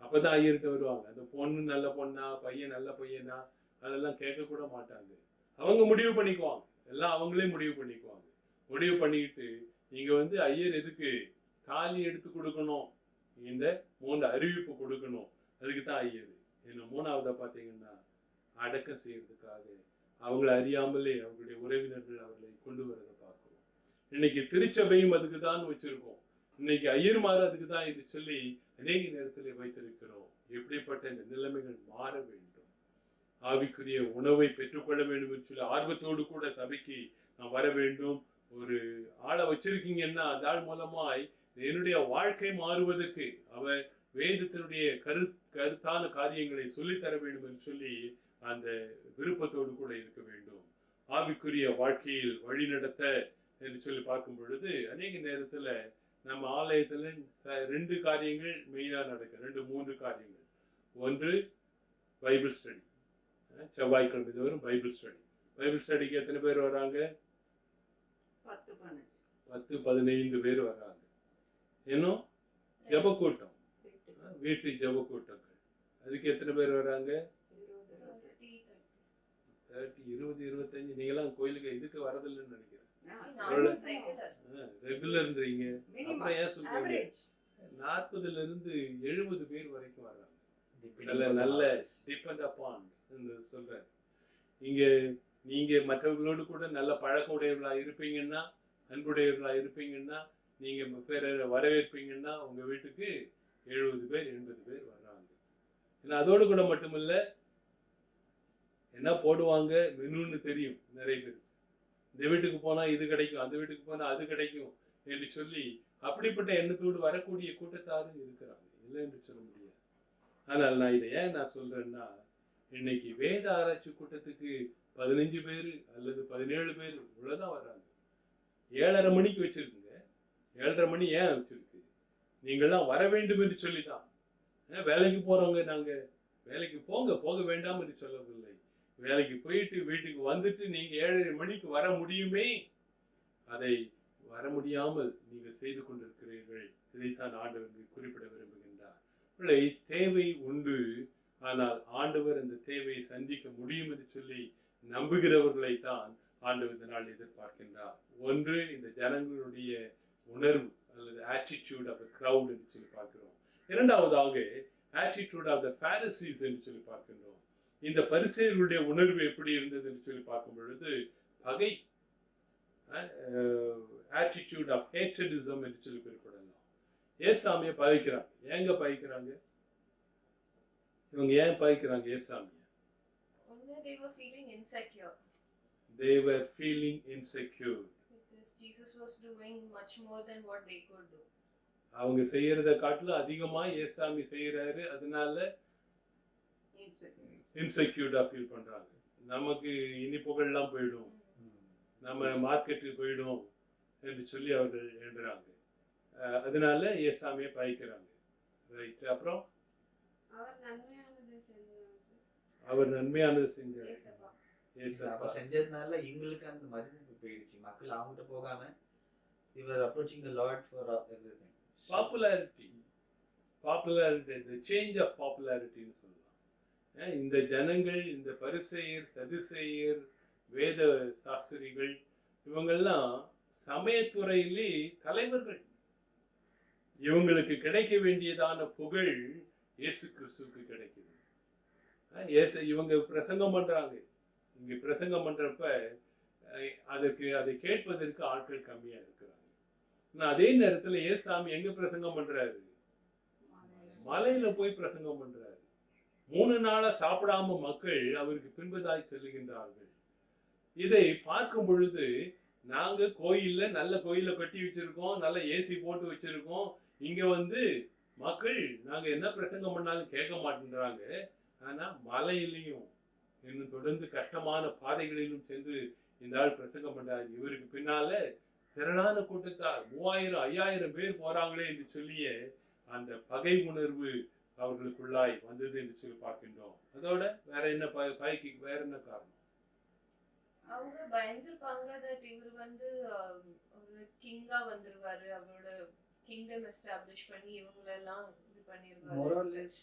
அப்பதான் ஐயர்கிட்ட வருவாங்க. அந்த பொண்ணு நல்ல பொண்ணா, பையன் நல்ல பையனா, அதெல்லாம் கேட்க கூட மாட்டாங்க. அவங்க முடிவு பண்ணிக்குவாங்க, எல்லாம் அவங்களே முடிவு பண்ணிக்குவாங்க. முடிவு பண்ணிக்கிட்டு நீங்க ஐயர் எதுக்கு தாலி எடுத்து கொடுக்கணும், இந்த 3 அறிவிப்பு கொடுக்கணும், அதுக்கு தான் ஐயர். இன்னும் 3ஆவதா பார்த்தீங்கன்னா அடக்கம் செய்யறதுக்காக அவங்களை அறியாமலே அவங்களுடைய உறவினர்கள் அவர்களை கொண்டு வரதை பார்க்கிறோம். இன்னைக்கு திருச்சபையும் அதுக்கு தான் வச்சிருக்கோம். இன்னைக்கு ஐயர்மார் அதுக்கு தான் இது சொல்லி அநேக நேரத்தில் வைத்திருக்கிறோம். எப்படிப்பட்ட இந்த நிலைமைகள் மாற வேண்டும், ஆவிக்குரிய உணவை பெற்றுக்கொள்ள வேண்டும் என்று சொல்லி ஆர்வத்தோடு கூட சபைக்கு நான் வர வேண்டும். ஒரு ஆளை வச்சிருக்கீங்கன்னா அந்த ஆள் மூலமாய் என்னுடைய வாழ்க்கை மாறுவதற்கு அவர் வேதத்தினுடைய கருத்தான காரியங்களை சொல்லித்தர வேண்டும் என்று சொல்லி அந்த விருப்பத்தோடு கூட இருக்க வேண்டும். ஆவிக்குரிய வாழ்க்கையில் வழி நடத்த என்று சொல்லி பார்க்கும் பொழுது அநேக நேரத்துல நம்ம ஆலயத்துல 2 காரியங்கள் மெயினா நடக்கும். 2-3 காரியங்கள். ஒன்று பைபிள் ஸ்டடி. செவ்வாய்க்கிழமை தோறும் பைபிள் ஸ்டடி. பைபிள் ஸ்டடிக்கு எத்தனை பேர் வராங்க? 10-15 பேர் வர்றாங்க. இன்னும் ஜப கூட்டம், வீட்டு ஜப கூட்டங்கள், அதுக்கு எத்தனை பேர் வர்றாங்க? 20-25. நீங்களாம் கோயிலுக்கு இதுக்கு வரதில்லைன்னு நினைக்கிறேன். ரெகுலர்ன்றீங்க. அப்புறம் ஏன் சொல்றீங்க? 40-70 பேர் வரைக்கும் வர்றாங்க. நல்ல டிபெண்ட் அப்பான் சொல்றேன். இங்க நீங்க மற்றவர்களோடு கூட நல்ல பழக்க உடையவர்களா இருப்பீங்கன்னா, அன்புடையவர்களா இருப்பீங்கன்னா, நீங்க பேரை வரவேற்பீங்கன்னா உங்க வீட்டுக்கு 70 பேர் 80 பேர் வர்றாங்க. ஏன்னா அதோடு கூட மட்டுமில்ல, என்ன போடுவாங்க மெனுன்னு தெரியும் நிறைய பேர். இந்த வீட்டுக்கு போனா இது கிடைக்கும், அந்த வீட்டுக்கு போனா அது கிடைக்கும் என்று சொல்லி அப்படிப்பட்ட எண்ணத்தோடு வரக்கூடிய கூட்டத்தாரும் இருக்கிறாங்க, இல்லை என்று சொல்ல முடியாது. ஆனால் நான் இதை ஏன் நான் சொல்றேன்னா, இன்னைக்கு வேத ஆராய்ச்சி கூட்டத்துக்கு 15 பேர் அல்லது 17 பேர் இவ்வளவுதான் வர்றாங்க. 7:30 மணிக்கு வச்சிருக்குங்க. 7:30 மணி ஏன் வச்சிருக்கு? நீங்கள்லாம் வர வேண்டும் என்று சொல்லிதான். வேலைக்கு போறவங்க நாங்க வேலைக்கு போக வேண்டாம் என்று சொல்லவில்லை. வேலைக்கு போயிட்டு வீட்டுக்கு வந்துட்டு நீங்க 7:30 மணிக்கு வர முடியுமே, அதை வர முடியாமல் நீங்கள் செய்து கொண்டிருக்கிறீர்கள். இதைத்தான் ஆண்டவர் குறிப்பிட விரும்புகின்றார். பிள்ளை தேவை உண்டு, ஆனால் ஆண்டவர் அந்த தேவையை சந்திக்க முடியும் என்று சொல்லி நம்புகிறவர்களை தான் ஆண்டவர் இந்த நாள் எதிர்பார்க்கின்றார். ஒன்று, இந்த ஜனங்களுடைய உணர்வு அல்லது ஆட்டிடியூட் ஆஃப் த கிரவுட் என்று சொல்லி பார்க்கிறோம். இரண்டாவதாக ஆட்டிடியூட் ஆஃப் த பாரிசீஸ் என்று சொல்லி பார்க்கின்றோம். இந்த பரிசேயர்களுடைய உணர்வு எப்படி இருந்தது என்று சொல்லி பார்க்கும் பொழுது பகை, ஆட்டிடியூட் ஆஃப் ஹேட்ரடிசம் என்று சொல்லி குறிப்பிடலாம். ஏசாமியை பகைக்கிறாங்க. ஏங்க பகைக்கிறாங்க? இவங்க ஏன் பகைக்கிறாங்க ஏசாமியை?
They were feeling insecure.
They were feeling insecure.
Because Jesus was doing much more than what they could do.
அவங்க செய்யறத காட்டிலும் அதிகமா ஏசாமி செய்யறாரு. அதனால இன்செக்யூர்டா ஃபீல் பண்றாங்க. நமக்கு இனி புகழெல்லாம் போயிடும், நம்ம மார்க்கெட்டுக்கு போயிடும் என்று சொல்லி அவர்கள் எழுதுறாங்க. அதனால ஏசாமியை பகைக்கிறாங்க. ரைட். அப்புறம் அவர் நன்மையானது செஞ்சார்.
அப்ப செஞ்சதுனால எங்களுக்கு அந்த மதிப்பு போயிடுச்சு. மக்கள் அவங்ககிட்ட போகாம they were approaching the Lord for everything.
Popularity, the change of popularity ன்னு சொல்லலாம். இந்த ஜனங்கள், இந்த பரிசேயர், சதுசேயர், வேத சாஸ்திரிகள், இவங்கெல்லாம் சமயத்துறையிலே தலைவர்கள். இவங்களுக்கு கிடைக்க வேண்டியதான புகழ் இயேசு கிறிஸ்துவுக்கு கிடைக்குது. இவங்க பிரசங்கம் பண்றாங்க. இங்க பிரசங்கம் பண்றப்ப அதை கேட்பதற்கு ஆட்கள் கம்மியா இருக்கிறாங்க. அதே நேரத்துல ஏசாமி எங்க பிரசங்கம் பண்றாரு? மலையில போய் பிரசங்கம் பண்றாரு. 3 நாளா சாப்பிடாம மக்கள் அவருக்கு பின்பதாய் செல்லுகின்றார்கள். இதை பார்க்கும் பொழுது நாங்க கோயில்ல, நல்ல கோயில்ல கட்டி வச்சிருக்கோம், நல்ல ஏசி போட்டு வச்சிருக்கோம், இங்க வந்து மக்கள் நாங்க என்ன பிரசங்கம் பண்ணாலும் கேட்க மாட்டேன்றாங்க. ஆனா மலையிலையும் இன்னும் தொடர்ந்து கஷ்டமான பாதைகளிலும் சென்று இந்த ஆள் பிரசங்கம் பண்றாரு. இவருக்கு பின்னால திரளான கூட்டத்தார் 3000 5000 பேர் போறாங்களே என்று சொல்லிய அந்த பகை உணர்வு அவர்களுக்குள்ளாய் வந்தது என்று சொல்லி பார்க்கின்றோம். அதோட வேற என்ன பகைக்கு வேற என்ன காரணம்?
அவங்க பயந்துருப்பாங்க that இவர் வந்து ஒரு கிங்கா வந்துருவாரு, அவரோட kingdom establish பண்ணி இவங்களெல்லாம் இது பண்ணிருவாரு.
More or less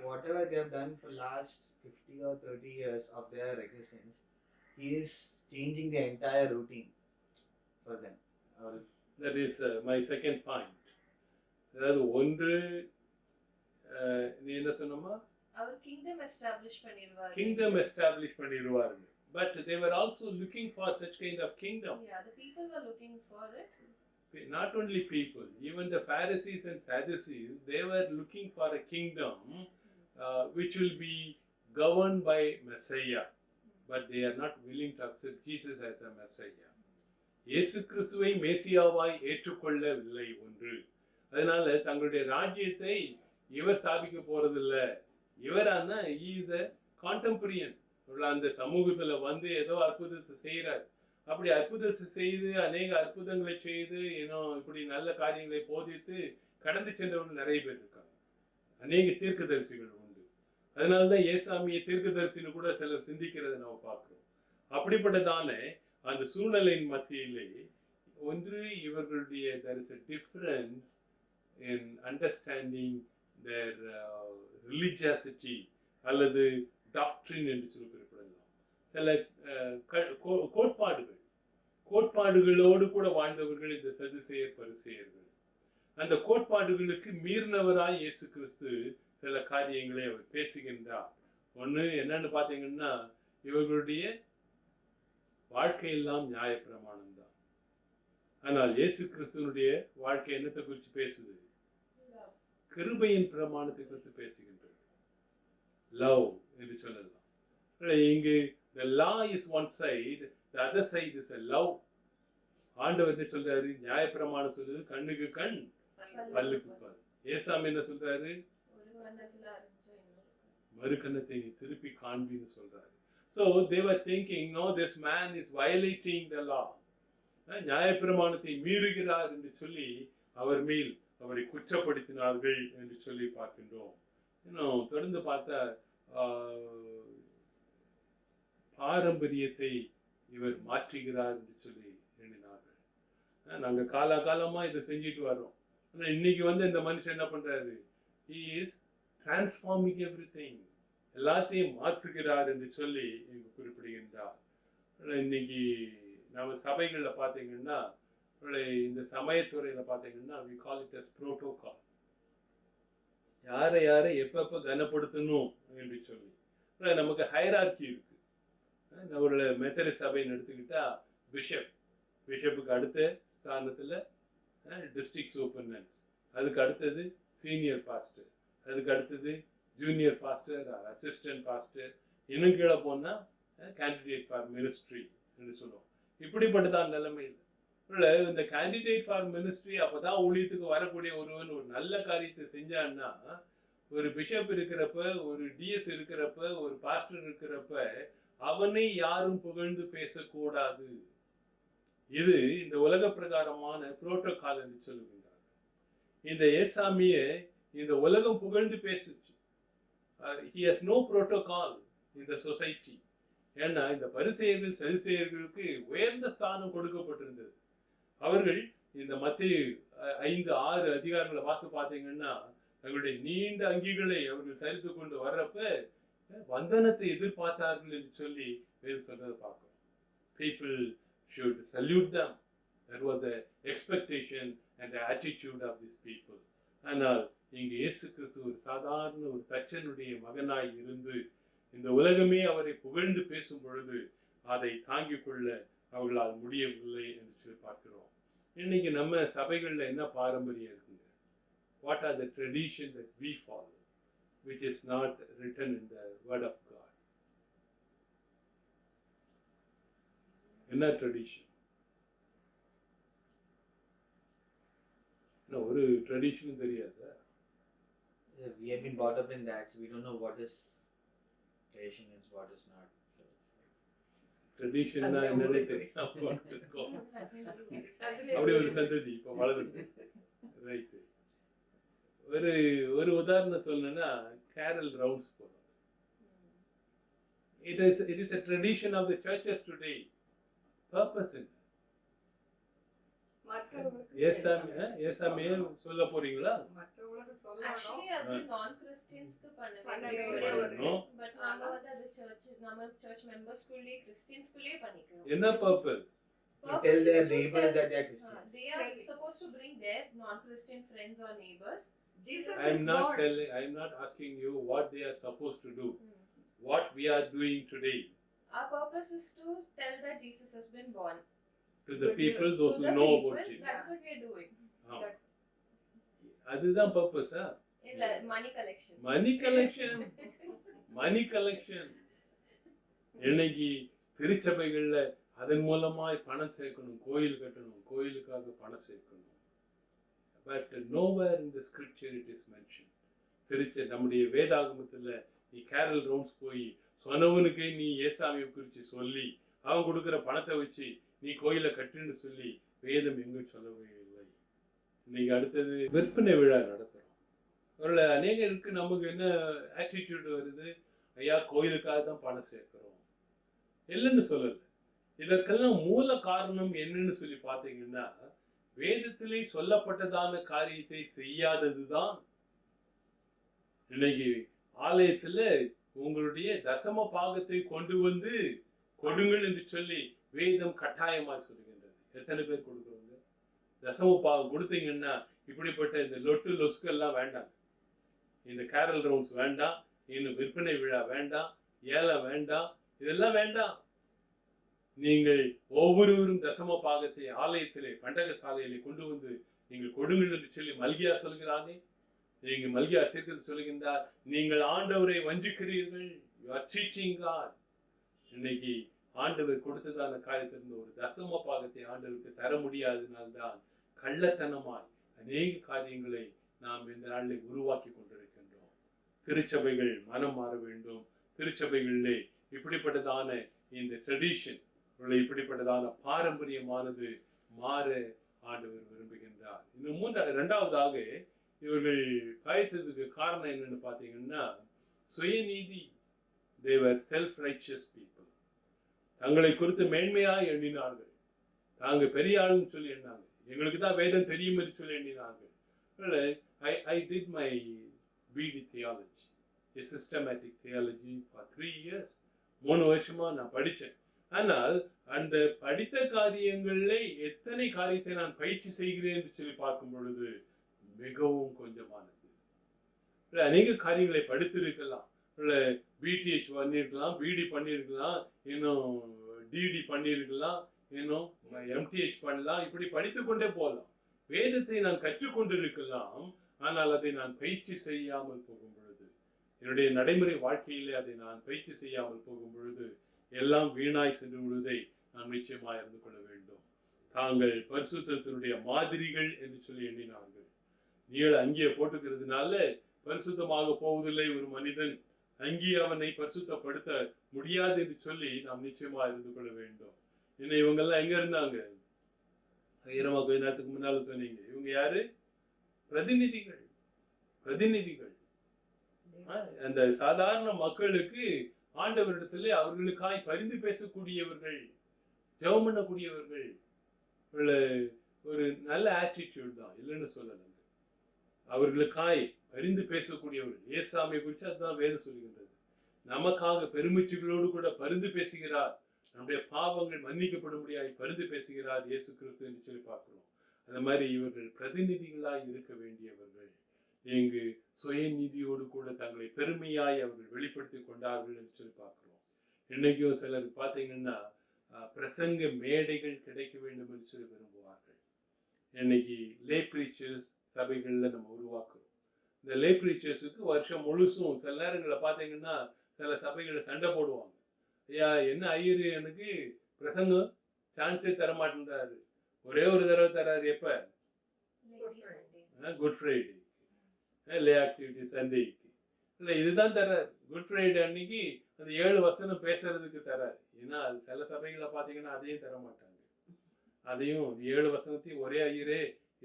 whatever they have done for last 50 or 30 years of their existence, he is changing the entire routine for them.
That is my second point. அதாவது ஒன்று, நீ என்ன சொன்னமா?
அவர் kingdom establish பண்ணிருவாரு.
Kingdom establish பண்ணிருவாரு. But they were also looking for such kind of kingdom.
Yeah, the people were looking for it.
Not only people, even the Pharisees and Sadducees, they were looking for a kingdom which will be governed by Messiah, but they are not willing to accept Jesus as a Messiah. இயேசு கிறிஸ்துவை மேசியாவாய் ஏற்றுக்கொள்ளவில்லை ஒன்று. அதனால தங்களுடைய ராஜ்யத்தை இவர் ஸ்தாபிக்க போறதில்ல. இவரான he is a contemporary. அந்த சமூகத்துல வந்து ஏதோ அற்புதத்தை செய்யறார். அப்படி அற்புதத்தை செய்து அநேக அற்புதங்களை செய்து இப்படி நல்ல காரியங்களை போதித்து கடந்து சென்றவர்கள் நிறைய பேர் இருக்காங்க. அநேக தீர்க்கதரிசிகள் உண்டு. அதனாலதான் ஏசாமியை தீர்க்கதரிசின்னு கூட சிலர் சிந்திக்கிறத நம்ம பார்க்கிறோம். அப்படிப்பட்டதான அந்த சூழ்நிலையின் மத்தியிலே ஒன்று, இவர்களுடைய there is a difference in understanding their religiosity அல்லது டாக்ட்ரின் என்று சொல்லி குறிப்பிடலாம். சில கோட்பாடுகளோடு கூட வாழ்ந்தவர்கள் இந்த சதுசேயர் பரிசேயர்கள். அந்த கோட்பாடுகளுக்கு மீறினவராய் இயேசு கிறிஸ்து சில காரியங்களை அவர் பேசுகின்றார். ஒன்று என்னன்னு பார்த்தீங்கன்னா, இவர்களுடைய வாழ்க்கையெல்லாம் நியாயப்பிரமாணம் தான். ஆனால் இயேசு கிறிஸ்துவனுடைய வாழ்க்கை என்னத்தை குறித்து பேசுது? கிருபையின் பிரமாணத்தை குறித்து பேசுகின்றது. லவ் என்று சொல்லலாம். இங்கு the law is one side, the other side is a love. ஆண்டவர் என்ன சொல்றாரு? நியாயப்பிரமாணம் சொல்லுது கண்ணுக்கு கண் பல்லுக்கு பல். ஏசாமி என்ன சொல்றாரு? மறு கண்ணத்தை நீ திருப்பி காண்பின்னு சொல்றாரு. So they were thinking, no, this man is violating the law. நியாயப்பிரமாணத்தை மீறுகிறார் என்று சொல்லி அவர் மேல் அவரை குற்றப்படுத்தினார்கள் என்று சொல்லி பார்க்கின்றோம். இன்னும் தொடர்ந்து பார்த்தா பாரம்பரியத்தை இவர் மாற்றுகிறார் என்று சொல்லி எண்ணினார்கள். நாங்க காலகாலமா இதை செஞ்சுட்டு வரோம். ஆனா இன்னைக்கு வந்து இந்த மனுஷன் என்ன பண்றாரு? He is transforming everything. எல்லாத்தையும் மாற்றுகிறார் என்று சொல்லி இங்கு குறிப்பிடுகின்றார். இன்னைக்கு நம்ம சபைகளில் பார்த்தீங்கன்னா, இந்த சமயத்துறையில் பார்த்தீங்கன்னா we call it as protocol. யாரை யாரை எப்பப்ப கனப்படுத்தணும் என்று சொல்லி நமக்கு ஹைரார்கி இருக்கு. ஒரு மெத்தடிஸ்ட் சபைன்னு எடுத்துக்கிட்டா பிஷப்புக்கு அடுத்த ஸ்தானத்தில் டிஸ்ட்ரிக்ட் சூப்பர்டென்டன்ட், அதுக்கு அடுத்தது சீனியர் பாஸ்டர், அதுக்கு அடுத்தது ஜூனியர் பாஸ்டர் அசிஸ்டன்ட் பாஸ்டர், இன்னும் கீழே போனால் கேண்டிடேட் ஃபார் மினிஸ்ட்ரி என்று சொல்லுவோம். இப்படிப்பட்டதான் நிலைமை. இந்த கேண்டிடேட் ஃபார் மினிஸ்ட்ரி அப்பதான் ஊழியத்துக்கு வரக்கூடிய ஒருவன் ஒரு நல்ல காரியத்தை செஞ்சான்னா, ஒரு பிஷப் இருக்கிறப்ப, ஒரு டிஎஸ் இருக்கிறப்ப, ஒரு பாஸ்டர் இருக்கிறப்ப அவனை யாரும் புகழ்ந்து பேசக்கூடாது. இது இந்த உலக பிரகாரமான புரோட்டோகால் என்று சொல்லுகின்றார். இந்த ஏசாமியை இந்த உலகம் புகழ்ந்து பேசுச்சு. he has no protocol in the society. ஏன்னா இந்த பரிசேயர்கள் சதுசேயர்களுக்கு உயர்ந்த ஸ்தானம் கொடுக்கப்பட்டிருந்தது. அவர்கள் இந்த மத்திய 5-6 அதிகாரங்களை பார்த்து பார்த்தீங்கன்னா, தங்களுடைய நீண்ட அங்கிகளை அவர்கள் தரித்து கொண்டு வர்றப்ப வந்தனத்தை எதிர்பார்த்தார்கள் என்று சொல்லி வேறு சொல்றதை பார்க்கிறோம். People should salute them. That was the expectation and the attitude of these people. ஆனால் இங்கு இயேசு கிறிஸ்து ஒரு சாதாரண ஒரு தச்சனுடைய மகனாய் இருந்து இந்த உலகமே அவரை புகழ்ந்து பேசும் பொழுது அதை தாங்கிக் கொள்ள அவர்களால் முடியவில்லை என்று சொல்லி பார்க்கிறோம். இன்னைக்கு நம்ம சபைகள்ல என்ன பாரம்பரியம் இருக்குங்க? What are the traditions that we follow which is not written in the word of God? என்ன ட்ரெடிஷன்? ஒரு ட்ரெடிஷனும் தெரியாதா?
We have been brought up in that, so we don't know what is tradition and what is not. So
ட்ரெடிஷன்னா என்னன்னே தெரியாம இருக்கோம். அப்படி ஒரு சந்ததி இப்போ வளருது. ரைட். ஒரு உதாரணம் சொல்லணும்னா கேரல் ரவுண்ட்ஸ் போறோம். It is a tradition of the churches today. Purpose in ஏசாமே சொல்ல போறீங்களா?
Actually அது நான் கிறிஸ்டியன்ஸ்க்கு பண்ணவே பட் நாம வந்து அது சர்ச் மெம்பர்ஸ்க்குள்ளே கிறிஸ்டியன்ஸ்க்குள்ளே பண்ணிக்கிறோம்.
என்ன purpose?
to tell their neighbors that they are Christians.
They are supposed to bring their non-Christian friends or neighbors.
Jesus
I am
is
not
God.
telling, I am not asking you what they are supposed to do. What we are doing today.
Our purpose is to tell that Jesus has been born.
To the people, those who know about Jesus.
That's what we are doing.
அதுதான் பர்பஸா?
இல்ல money collection.
Money collection. இன்னைக்கு திருச்சபைகள்ல அதன் மூலமாய் பணம் சேர்க்கணும், கோயில் கட்டணும், கோயிலுக்காக பணம் சேர்க்கணும். But nowhere in the scripture it is mentioned. நம்முடைய வேதாகமத்துல நீ கேரல் ரவுண்ட்ஸ் போய் சொன்னவனுக்கு நீ ஏசாமியை குறித்து சொல்லி அவன் கொடுக்குற பணத்தை வச்சு நீ கோயிலை கட்டுன்னு சொல்லி வேதம் எங்கும் சொல்லவே இல்லை. இன்னைக்கு அடுத்தது விற்பனை விழா நடத்துறோம். அவர்கள அநேகருக்கு நமக்கு என்ன ஆட்டிடியூட் வருது? ஐயா கோயிலுக்காக தான் பணம் சேர்க்கிறோம் இல்லைன்னு சொல்லலை. இதற்கெல்லாம் மூல காரணம் என்னன்னு சொல்லி பார்த்தீங்கன்னா, வேதத்திலே சொல்லப்பட்டதான காரியத்தை செய்யாததுதான். இன்னைக்கு ஆலயத்துல உங்களுடைய தசம பாகத்தை கொண்டு வந்து கொடுங்கள் என்று சொல்லி வேதம் கட்டாயமா சொல்லுகின்றது. எத்தனை பேர் கொடுக்குறோங்க? தசம பாகம் கொடுத்தீங்கன்னா இப்படிப்பட்ட இந்த லொட்டு லொஸ்கெல்லாம் வேண்டாம், இந்த கேரல் ரவுண்ட்ஸ் வேண்டாம், இன்னும் விற்பனை விழா வேண்டாம், ஏழை வேண்டாம், இதெல்லாம் வேண்டாம். நீங்கள் ஒவ்வொருவரும் தசம பாகத்தை ஆலயத்திலே பண்டக சாலையிலே கொண்டு வந்து நீங்கள் கொடுங்கள் என்று சொல்லி மல்கியா சொல்கிறானே. நீங்க மல்கியா தீர்க்கதரிசி சொல்லுகின்றார், நீங்கள் ஆண்டவரை வஞ்சிக்கிறீர்கள். You are cheating God. இன்னைக்கு ஆண்டவர் கொடுத்ததான காரியத்திலிருந்து ஒரு தசம பாகத்தை ஆண்டவருக்கு தர முடியாததினால்தான் கள்ளத்தனமாய் அநேக காரியங்களை நாம் இந்த நாளில் உருவாக்கி கொண்டிருக்கின்றோம். திருச்சபைகள் மனம் மாற வேண்டும். திருச்சபைகளிலே இப்படிப்பட்டதான இந்த ட்ரெடிஷன், இப்படிப்பட்டதான பாரம்பரியமானது மாற ஆண்டவர் விரும்புகின்றார். இன்னும் இரண்டாவதாக இவர்கள் காய்த்ததுக்கு காரணம் என்னன்னு பார்த்தீங்கன்னா, சுயநீதி. They were self-righteous people. தங்களை குறித்து மேன்மையாக எண்ணினார்கள். தாங்க பெரிய ஆளுன்னு சொல்லி எண்ணாங்க. எங்களுக்கு தான் வேதம் தெரியும் என்று சொல்லி எண்ணினார்கள். I did my BD theology. a systematic theology for 3 years. 3 வருஷமா நான் படிச்சேன். ஆனால் அந்த படித்த காரியங்களில் எத்தனை காரியத்தை நான் பயிற்சி செய்கிறேன் என்று சொல்லி பார்க்கும் பொழுது மிகவும் கொஞ்சமானது. அநேக காரியங்களை படித்திருக்கலாம், பிடிஹெச் பண்ணியிருக்கலாம், பிடி பண்ணியிருக்கலாம், இன்னும் டிடி பண்ணியிருக்கலாம், இன்னும் எம்டிஹெச் பண்ணலாம், இப்படி படித்து கொண்டே போகலாம். வேதத்தை நான் கற்றுக்கொண்டிருக்கலாம், ஆனால் அதை நான் பயிற்சி செய்யாமல் போகும் பொழுது, என்னுடைய நடைமுறை வாழ்க்கையிலே அதை நான் பயிற்சி செய்யாமல் போகும் பொழுது எல்லாம் வீணாய் சென்று விடுவதை நாம் நிச்சயமாக அறிந்து கொள்ள வேண்டும். தாங்கள் பரிசுத்தத்தினுடைய மாதிரிகள் என்று சொல்லி எண்ணினார்கள். நீள அங்கியை போட்டுக்கிறதுனால பரிசுத்தமாக போவதில்லை ஒரு மனிதன், அங்கி அவனை பரிசுத்தப்படுத்த முடியாது என்று சொல்லி நாம் நிச்சயமா அறிந்து கொள்ள வேண்டும். என்ன இவங்கெல்லாம் எங்க இருந்தாங்க? ஈரமா கொஞ்ச நேரத்துக்கு முன்னால சொன்னீங்க, இவங்க யாரு? பிரதிநிதிகள். பிரதிநிதிகள் அந்த சாதாரண மக்களுக்கு ஆண்டவரிடத்திலே அவர்களுக்காய் பரிந்து பேசக்கூடியவர்கள், ஜெபம் பண்ணக்கூடியவர்கள். ஒரு நல்ல ஆட்டிடியூட் தான், இல்லைன்னு சொல்லல. அவர்களுக்காய் பரிந்து பேசக்கூடியவர்கள். ஏசாமியை குறித்து அதுதான் வேதம் சொல்கின்றது. நமக்காக பெருமிச்சுகளோடு கூட பரிந்து பேசுகிறார், நம்முடைய பாவங்கள் மன்னிக்கப்படும்படியாய் பரிந்து பேசுகிறார் இயேசு கிறிஸ்து என்று சொல்லி பார்க்கிறோம். அந்த மாதிரி இவர்கள் பிரதிநிதிகளாய் இருக்க வேண்டியவர்கள் இங்கு சுயநீதியோடு கூட தங்களை பெருமையாய் அவர்கள் வெளிப்படுத்தி கொண்டார்கள் என்று சொல்லி பார்க்கிறோம். இன்னைக்கும் சிலர் பார்த்தீங்கன்னா பிரசங்க மேடைகள் கிடைக்க வேண்டும் என்று சொல்லி விரும்புவார்கள். இன்னைக்கு லே பிரீச்சர்ஸ் சபைகளில் நம்ம உருவாக்குறோம். இந்த லே பிரீச்சர்ஸுக்கு வருஷம் முழுசும் சில நேரங்களில் பார்த்தீங்கன்னா சில சபைகளை சண்டை போடுவாங்க. ஐயா என்ன ஐயரு எனக்கு பிரசங்கம் சான்ஸே தரமாட்டேன்றாரு, ஒரே ஒரு தடவை தராரு. எப்ப? குட் ஃப்ரைடே, லே ஆக்டிவிட்டி சண்டேக்கு. இல்லை இதுதான் தர்றாரு. குட் ஃப்ரைடே அன்னைக்கு அந்த 7 வசனம் பேசுறதுக்கு தராரு. ஏன்னா அது சில சபைகளை பார்த்தீங்கன்னா அதையும் தர மாட்டாங்க. அதையும் 7 வசனத்தையும் ஒரே ஐயரே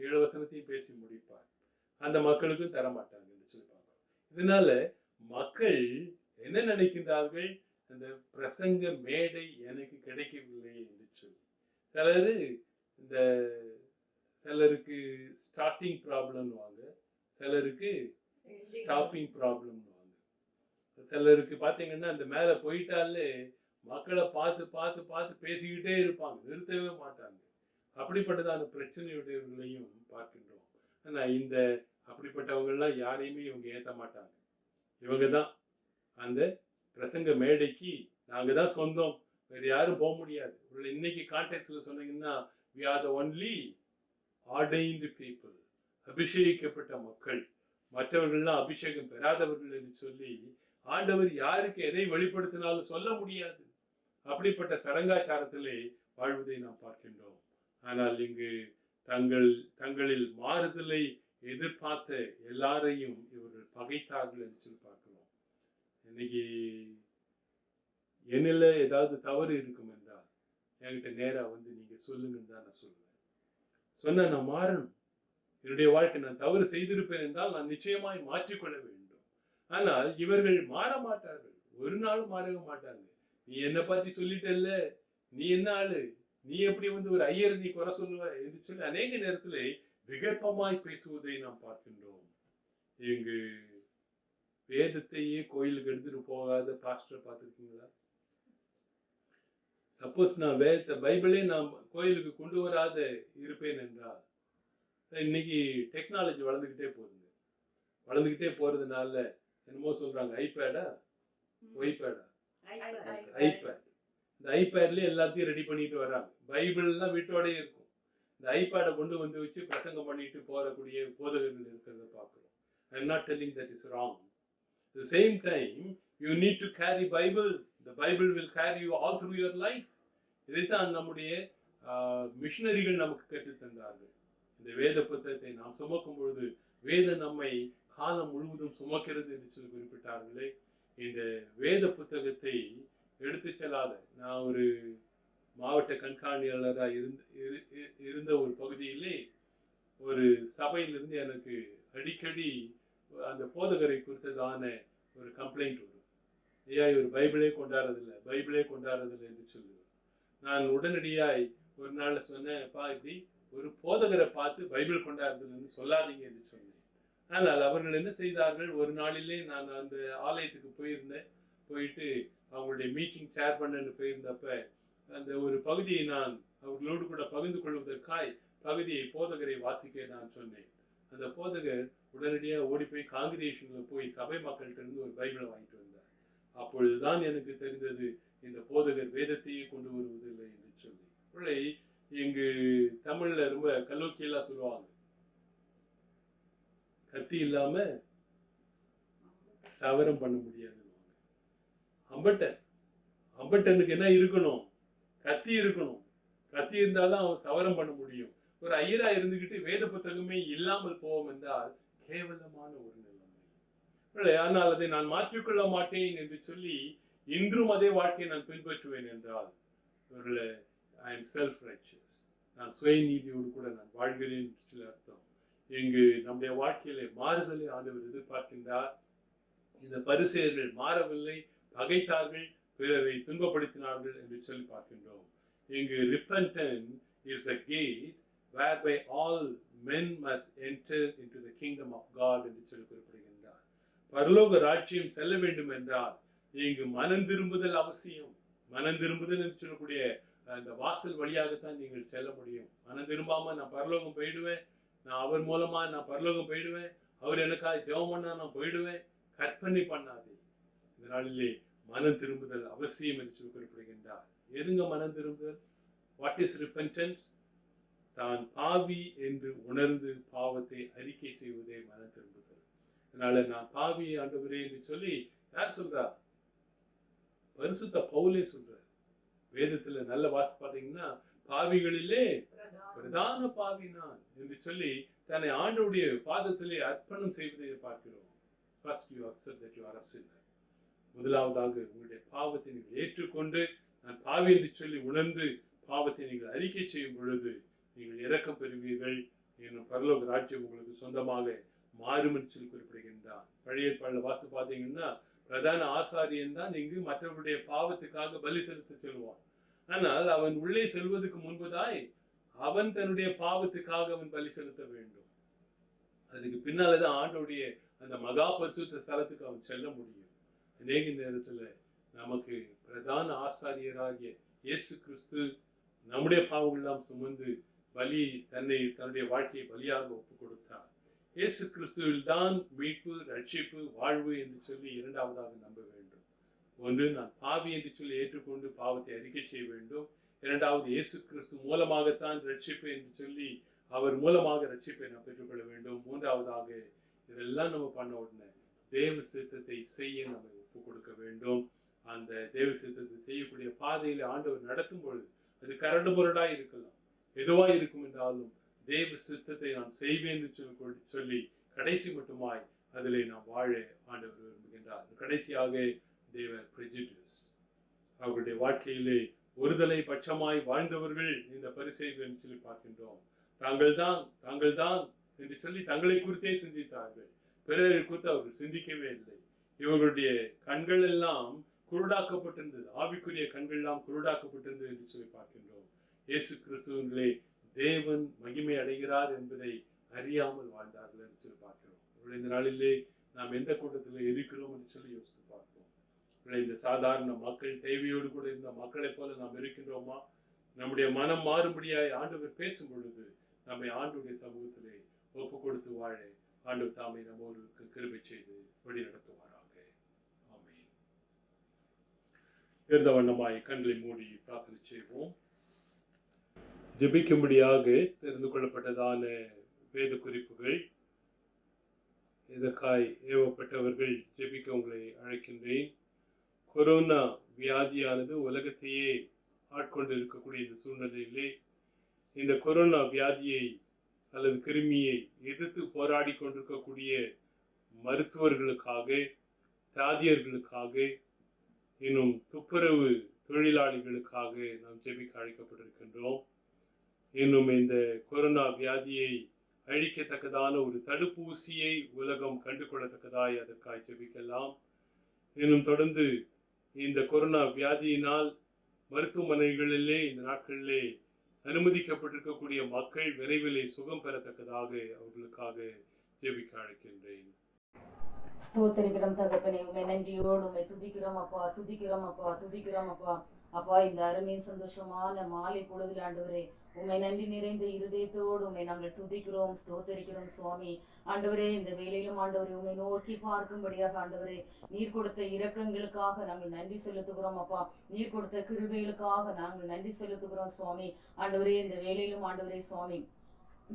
7 வசனத்தையும் பேசி முடிப்பார், அந்த மக்களுக்கும் தர மாட்டாங்க என்று சொல்லி பார்க்கிறோம். இதனால மக்கள் என்ன நினைக்கின்றார்கள்? அந்த பிரசங்க மேடை எனக்கு கிடைக்கவில்லை என்று சொல்லி சிலருக்கு ஸ்டார்டிங் ப்ராப்ளம் வாங்க, சிலருக்கு ஸ்டாப்பிங் ப்ராப்ளம் வாங்க. சிலருக்கு பார்த்தீங்கன்னா அந்த மேலே போயிட்டாலே மக்களை பார்த்து பார்த்து பார்த்து பேசிக்கிட்டே இருப்பாங்க, நிறுத்தவே மாட்டாங்க. அப்படிப்பட்டதான பிரச்சனையுடையவர்களையும் பார்க்கின்றோம். ஆனால் இந்த அப்படிப்பட்டவங்கள்லாம் யாரையுமே இவங்க ஏற்ற மாட்டாங்க. இவங்க தான் அந்த பிரசங்க மேடைக்கு நாங்கள் தான் சொந்தம், வேறு யாரும் போக முடியாது. இன்னைக்கு கான்டெக்ட்ல சொன்னீங்கன்னா we are the only ordained people, அபிஷேகிக்கப்பட்ட மக்கள், மற்றவர்கள்லாம் அபிஷேகம் பெறாதவர்கள் என்று சொல்லி ஆண்டவர் யாருக்கு எதை வெளிப்படுத்தினாலும் சொல்ல முடியாது. அப்படிப்பட்ட சடங்காச்சாரத்திலே வாழ்வதை நாம் பார்க்கின்றோம். ஆனால் இங்கு தங்களில் மாறுதலை எதிர்பார்த்த எல்லாரையும் இவர்கள் பகைத்தார்கள் என்று சொல்லி பார்க்கிறோம். இன்னைக்கு என்னில் ஏதாவது தவறு இருக்கும் என்றால் என்கிட்ட நேரா வந்து நீங்க சொல்லுங்கன்னு தான் நான் சொல்லுவேன். சொன்ன நான் மாறணும். என்னுடைய வாழ்க்கை நான் தவறு செய்திருப்பேன் என்றால் நான் நிச்சயமாய் மாற்றிக்கொள்ள வேண்டும். ஆனால் இவர்கள் மாற மாட்டார்கள், ஒரு நாளும் மாறவே மாட்டாங்க. நீ என்ன பற்றி சொல்லிட்டல்ல, நீ என்ன ஆளு, நீ எப்படி வந்து ஒரு ஐயர் நீ குறை சொல்லுவ என்று சொல்லி அநேக நேரத்தில் விகற்பமாய் பேசுவதை நாம் பார்க்கின்றோம். இங்கு வேதத்தையே கோயிலுக்கு எடுத்துட்டு போகாத பாஸ்டர் பார்த்துருக்கீங்களா? சப்போஸ் நான் வேதத்தை பைபிளே நான் கோயிலுக்கு கொண்டு வராத இருப்பேன் என்றால், இன்னைக்கு டெக்னாலஜி வளர்ந்துக்கிட்டே போகுதுங்க. வளர்ந்துக்கிட்டே போறதுனால என்னமோ சொல்றாங்க, ஐபேடா ஒய்பேடா ஐபேட். இந்த ஐபேட்லேயே எல்லாத்தையும் ரெடி பண்ணிட்டு வராங்க. பைபிள்லாம் வீட்டோடய இருக்கும். இந்த ஐபேடை கொண்டு வந்து வச்சு பிரசங்கம் பண்ணிட்டு போறக்கூடிய போதகர்கள் இருக்கிறத பார்க்குறோம். I am not telling that is wrong. At the same time, you need to carry Bible. The Bible will carry you all through your life. இதைத்தான் நம்முடைய மிஷனரிகள் நமக்கு கற்றுத்தந்தார்கள். இந்த வேத புத்தகத்தை நாம் சுமக்கும் பொழுது வேத நம்மை காலம் முழுவதும் சுமக்கிறது என்று சொல்லி குறிப்பிட்டார்களே. இந்த வேத புத்தகத்தை எடுத்து செல்லாத, நான் ஒரு மாவட்ட கண்காணியாளராக இருந்த ஒரு பகுதியிலே ஒரு சபையிலிருந்து எனக்கு அடிக்கடி அந்த போதகரை குறித்ததான ஒரு கம்ப்ளைண்ட் வரும். ஐயா இவர் பைபிளே கொண்டாடுறதில்லை என்று சொல்லுவார். நான் உடனடியாய் ஒரு நாள் சொன்னேன், இப்படி ஒரு போதகரை பார்த்து பைபிள் கொண்டாடுறதில்லைன்னு சொல்லாதீங்க என்று சொன்னேன். ஆனால் அவர்கள் என்ன செய்தார்கள், ஒரு நாளிலே நான் அந்த ஆலயத்துக்கு போயிருந்தேன். போயிட்டு அவங்களுடைய மீட்டிங் சேர் பண்ணு போயிருந்தப்ப அந்த ஒரு பகுதியை நான் அவர்களோடு கூட பகிர்ந்து கொள்வதற்காய் பகுதியை போதகரை வாசிக்க நான் சொன்னேன். அந்த போதகர் உடனடியாக ஓடி போய் காங்கிரேஷன்ல போய் சபை மக்கள்கிட்ட இருந்து ஒரு பைபிளை வாங்கிட்டு வந்தார். அப்பொழுதுதான் எனக்கு தெரிந்தது இந்த போதகர் வேதத்தையே கொண்டு வருவதில்லை என்று சொல்லி. பிள்ளை இங்கு தமிழ்ல ரொம்ப கல்லூக்கியலா சொல்லுவாங்க, கத்தி இல்லாம சவரம் பண்ண முடியாது. அம்பட்டன், அம்பட்டனுக்கு என்ன இருக்கணும், கத்தி இருக்கணும். கத்தி இருந்தாதான் அவன் சவரம் பண்ண முடியும். ஒரு ஐயரா இருந்துகிட்டு வேத புத்தகமே இல்லாமல் போவோம் என்றால் கேவலமான ஒரு நிலைமை. ஆனால் அதை நான் மாற்றிக்கொள்ள மாட்டேன் என்று சொல்லி இன்றும் அதே வாழ்க்கையை நான் பின்பற்றுவேன் என்றால் ஐ எம் செல்ஃப் ரைச்சஸ், நான் சுயநீதியோடு கூட நான் வாழ்கிறேன் என்று சொல்லி அர்த்தம். இங்கு நம்முடைய வாழ்க்கையில மாறுதலை ஆண்டவர் எதிர்பார்க்கின்றார். இந்த பரிசேயர்கள் மாறவில்லை, பகைத்தார்கள், பிறரை துன்பப்படுத்தினார்கள் என்று சொல்லி பார்க்கின்றோம். இங்கு repentance is the gate whereby all men must enter into the kingdom of God என்று சொல்லி குறிப்பிடுகின்றார். பரலோக ராஜ்யம் செல்ல வேண்டும் என்றால் இங்கு மனம் திரும்புதல் அவசியம். மனம் திரும்புதல் என்று சொல்லக்கூடிய அந்த வாசல் வழியாகத்தான் நீங்கள் செல்ல முடியும். மனம் திரும்பாம நான் பரலோகம் போயிடுவேன், நான் அவர் மூலமா நான் பரலோகம் போயிடுவேன், அவர் எனக்காக ஜெபம் பண்ணா நான் போயிடுவேன், கற்பனை பண்ணாதே. இந்த நாளிலே மனம் திரும்புதல் அவசியம் என்று சொல்லி குறிப்பிடுகின்றார். எதுங்க மனம் திரும்புதல்? What is repentance? தான் பாவி என்று உணர்ந்து பாவத்தை அறிக்கை செய்வதே மனம் திரும்புதல். அதனால நான் பாவி ஆண்டவரே என்று சொல்லி யார் சொல்றா? பரிசுத்த பவுலே சொல்றார். வேதத்துல நல்ல வாசி பார்த்தீங்கன்னா பாவிகளிலே பிரதான பாவி நான் என்று சொல்லி தன்னை ஆண்டவருடைய பாதத்திலே அர்ப்பணம் செய்வதை பார்க்கிறோம். First you accept that you are a sinner. முதலாவதாக உங்களுடைய பாவத்தை நீங்கள் ஏற்றுக்கொண்டு நான் பாவி என்று சொல்லி உணர்ந்து பாவத்தை நீங்கள் அறிக்கை செய்யும் பொழுது நீங்கள் இரக்கம் பெறுவீர்கள். என்னும் பரலோக ராஜ்யம் உங்களுக்கு சொந்தமாக மாறும் என்று சொல்லி குறிப்பிடுகின்றார். பழைய ஏற்பாடுல வாஸ்து பார்த்தீங்கன்னா பிரதான ஆசாரியன் தான் இங்கு மற்றவருடைய பாவத்துக்காக பலி செலுத்த செல்வான். ஆனால் அவன் உள்ளே செல்வதற்கு முன்பதாய் அவன் தன்னுடைய பாவத்துக்காக அவன் பலி செலுத்த வேண்டும். அதுக்கு பின்னாலதான் ஆண்டோடைய அந்த மகா பரிசுத்த ஸ்தலத்துக்கு அவன் செல்ல முடியும். அநேக நேரத்துல நமக்கு பிரதான ஆசாரியராகிய இயேசு கிறிஸ்து நம்முடைய பாவங்கள் எல்லாம் சுமந்து பலி தன்னுடைய வாழ்க்கையை பலியாக ஒப்பு கொடுத்தார். இயேசு கிறிஸ்துவில் தான் மீட்பு, ரட்சிப்பு, வாழ்வு என்று சொல்லி இரண்டாவதாக நம்ப வேண்டும். ஒன்று, நான் பாவி என்று சொல்லி ஏற்றுக்கொண்டு பாவத்தை அறிக்கை செய்ய வேண்டும். இரண்டாவது, இயேசு கிறிஸ்து மூலமாகத்தான் ரட்சிப்பு என்று சொல்லி அவர் மூலமாக ரட்சிப்பை நாம் பெற்றுக்கொள்ள வேண்டும். மூன்றாவதாக இதெல்லாம் நம்ம பண்ண உடனே தேவ சித்தத்தை செய்ய நம்ம ஒப்பு கொடுக்க வேண்டும். அந்த தேவ சித்தத்தை செய்யக்கூடிய பாதையில ஆண்டவர் நடத்தும் பொழுது அது கரடு முரடாய் இருக்கலாம், எதுவாய் இருக்கும் என்றாலும் தேவ சித்தத்தை நான் செய்வேன் என்று சொல்லி கடைசி மட்டுமாய் அதிலே நாம் வாழ ஆண்டவர் விரும்புகின்றார். கடைசியாக தேவ பிரெஜுடிஸ், அவர்களுடைய வாழ்க்கையிலே ஒருதலை பட்சமாய் வாழ்ந்தவர்கள் இந்த பரிசேயர்கள் என்று சொல்லி பார்க்கின்றோம். தாங்கள் தான் என்று சொல்லி தங்களை குறித்தே சிந்தித்தார்கள், பிறரை குறித்து அவர்கள் சிந்திக்கவே இல்லை. இவர்களுடைய கண்கள் எல்லாம் குருடாக்கப்பட்டிருந்தது, ஆவிக்குரிய கண்கள் எல்லாம் குருடாக்கப்பட்டிருந்தது என்று சொல்லி பார்க்கின்றோம். இயேசு கிறிஸ்துவிலே தேவன் மகிமை அடைகிறார் என்பதை அறியாமல் வாழ்ந்தார்கள் என்று சொல்லி பார்க்கிறோம். இந்த நாளிலே நாம் எந்த கூட்டத்தில் இருக்கிறோம் என்று சொல்லி யோசித்து பார்ப்போம். இந்த சாதாரண மக்கள், தேவையோடு கூட இருந்த மக்களை போல நாம் இருக்கின்றோமா? நம்முடைய மனம் மாறும்படியாய் ஆண்டவர் பேசும் பொழுது நம்மை ஆண்டவருடைய சமூகத்திலே ஒப்பு கொடுத்து வாழ ஆண்டவர் தாமே நம்மோருக்கு கிருபை செய்து வழி நடத்துவாராக. ஆமென். இருந்த வண்ணமாய் கண்களை மூடி பிரார்த்தனை செய்வோம். ஜெபிக்கும்படியாக தெரிந்து கொள்ளப்பட்டதான வேத குறிப்புகள், இதற்காய் ஏவப்பட்டவர்கள் ஜெபிக்க உங்களை அழைக்கின்றேன். கொரோனா வியாதியானது உலகத்தையே ஆட்கொண்டு இருக்கக்கூடிய இந்த சூழ்நிலையிலே இந்த கொரோனா வியாதியை அல்லது கிருமியை எதிர்த்து போராடி கொண்டிருக்கக்கூடிய மருத்துவர்களுக்காக, தாதியர்களுக்காக, இன்னும் துப்புரவு தொழிலாளிகளுக்காக நாம் ஜெபிக்க அழைக்கப்பட்டிருக்கின்றோம். இன்னும் இந்த கொரோனா வியாதியை அழிக்கத்தக்கதான ஒரு தடுப்பூசியை உலகம் கண்டுகொள்ளத்தக்கதாய் அதற்காய் ஜெபிக்கலாம். இன்னும் தொடர்ந்து இந்த கொரோனா வியாதியினால் மருத்துவமனைகளிலே இந்த நாட்களிலே அனுமதிக்கப்பட்டிருக்கக்கூடிய மக்கள் விரைவிலே சுகம் பெறத்தக்கதாக அவர்களுக்காக ஜெபிக்க அழைக்கின்றேன்.
ஸ்தோத்திரிக்கிறோம் தகப்பனே, உமை நன்றியோடு உமை துதிக்கிறோம் அப்பா, துதிக்கிறோம் அப்பா, துதிக்கிறோம் அப்பா. அப்பா, இந்த அருமை சந்தோஷமான மாலை பொழுதில் ஆண்டவரே, உமை நன்றி நிறைந்த இருதயத்தோடு உமை நாங்கள் துதிக்கிறோம், ஸ்தோத்தரிக்கிறோம் சுவாமி. ஆண்டவரே, இந்த வேலையிலும் ஆண்டவரே உமை நோக்கி பார்க்கும்படியாக ஆண்டவரே, நீர் கொடுத்த இரக்கங்களுக்காக நாங்கள் நன்றி செலுத்துகிறோம் அப்பா. நீர் கொடுத்த கிருபைகளுக்காக நாங்கள் நன்றி செலுத்துகிறோம் சுவாமி. ஆண்டவரே, இந்த வேலையிலும் ஆண்டவரே சுவாமி,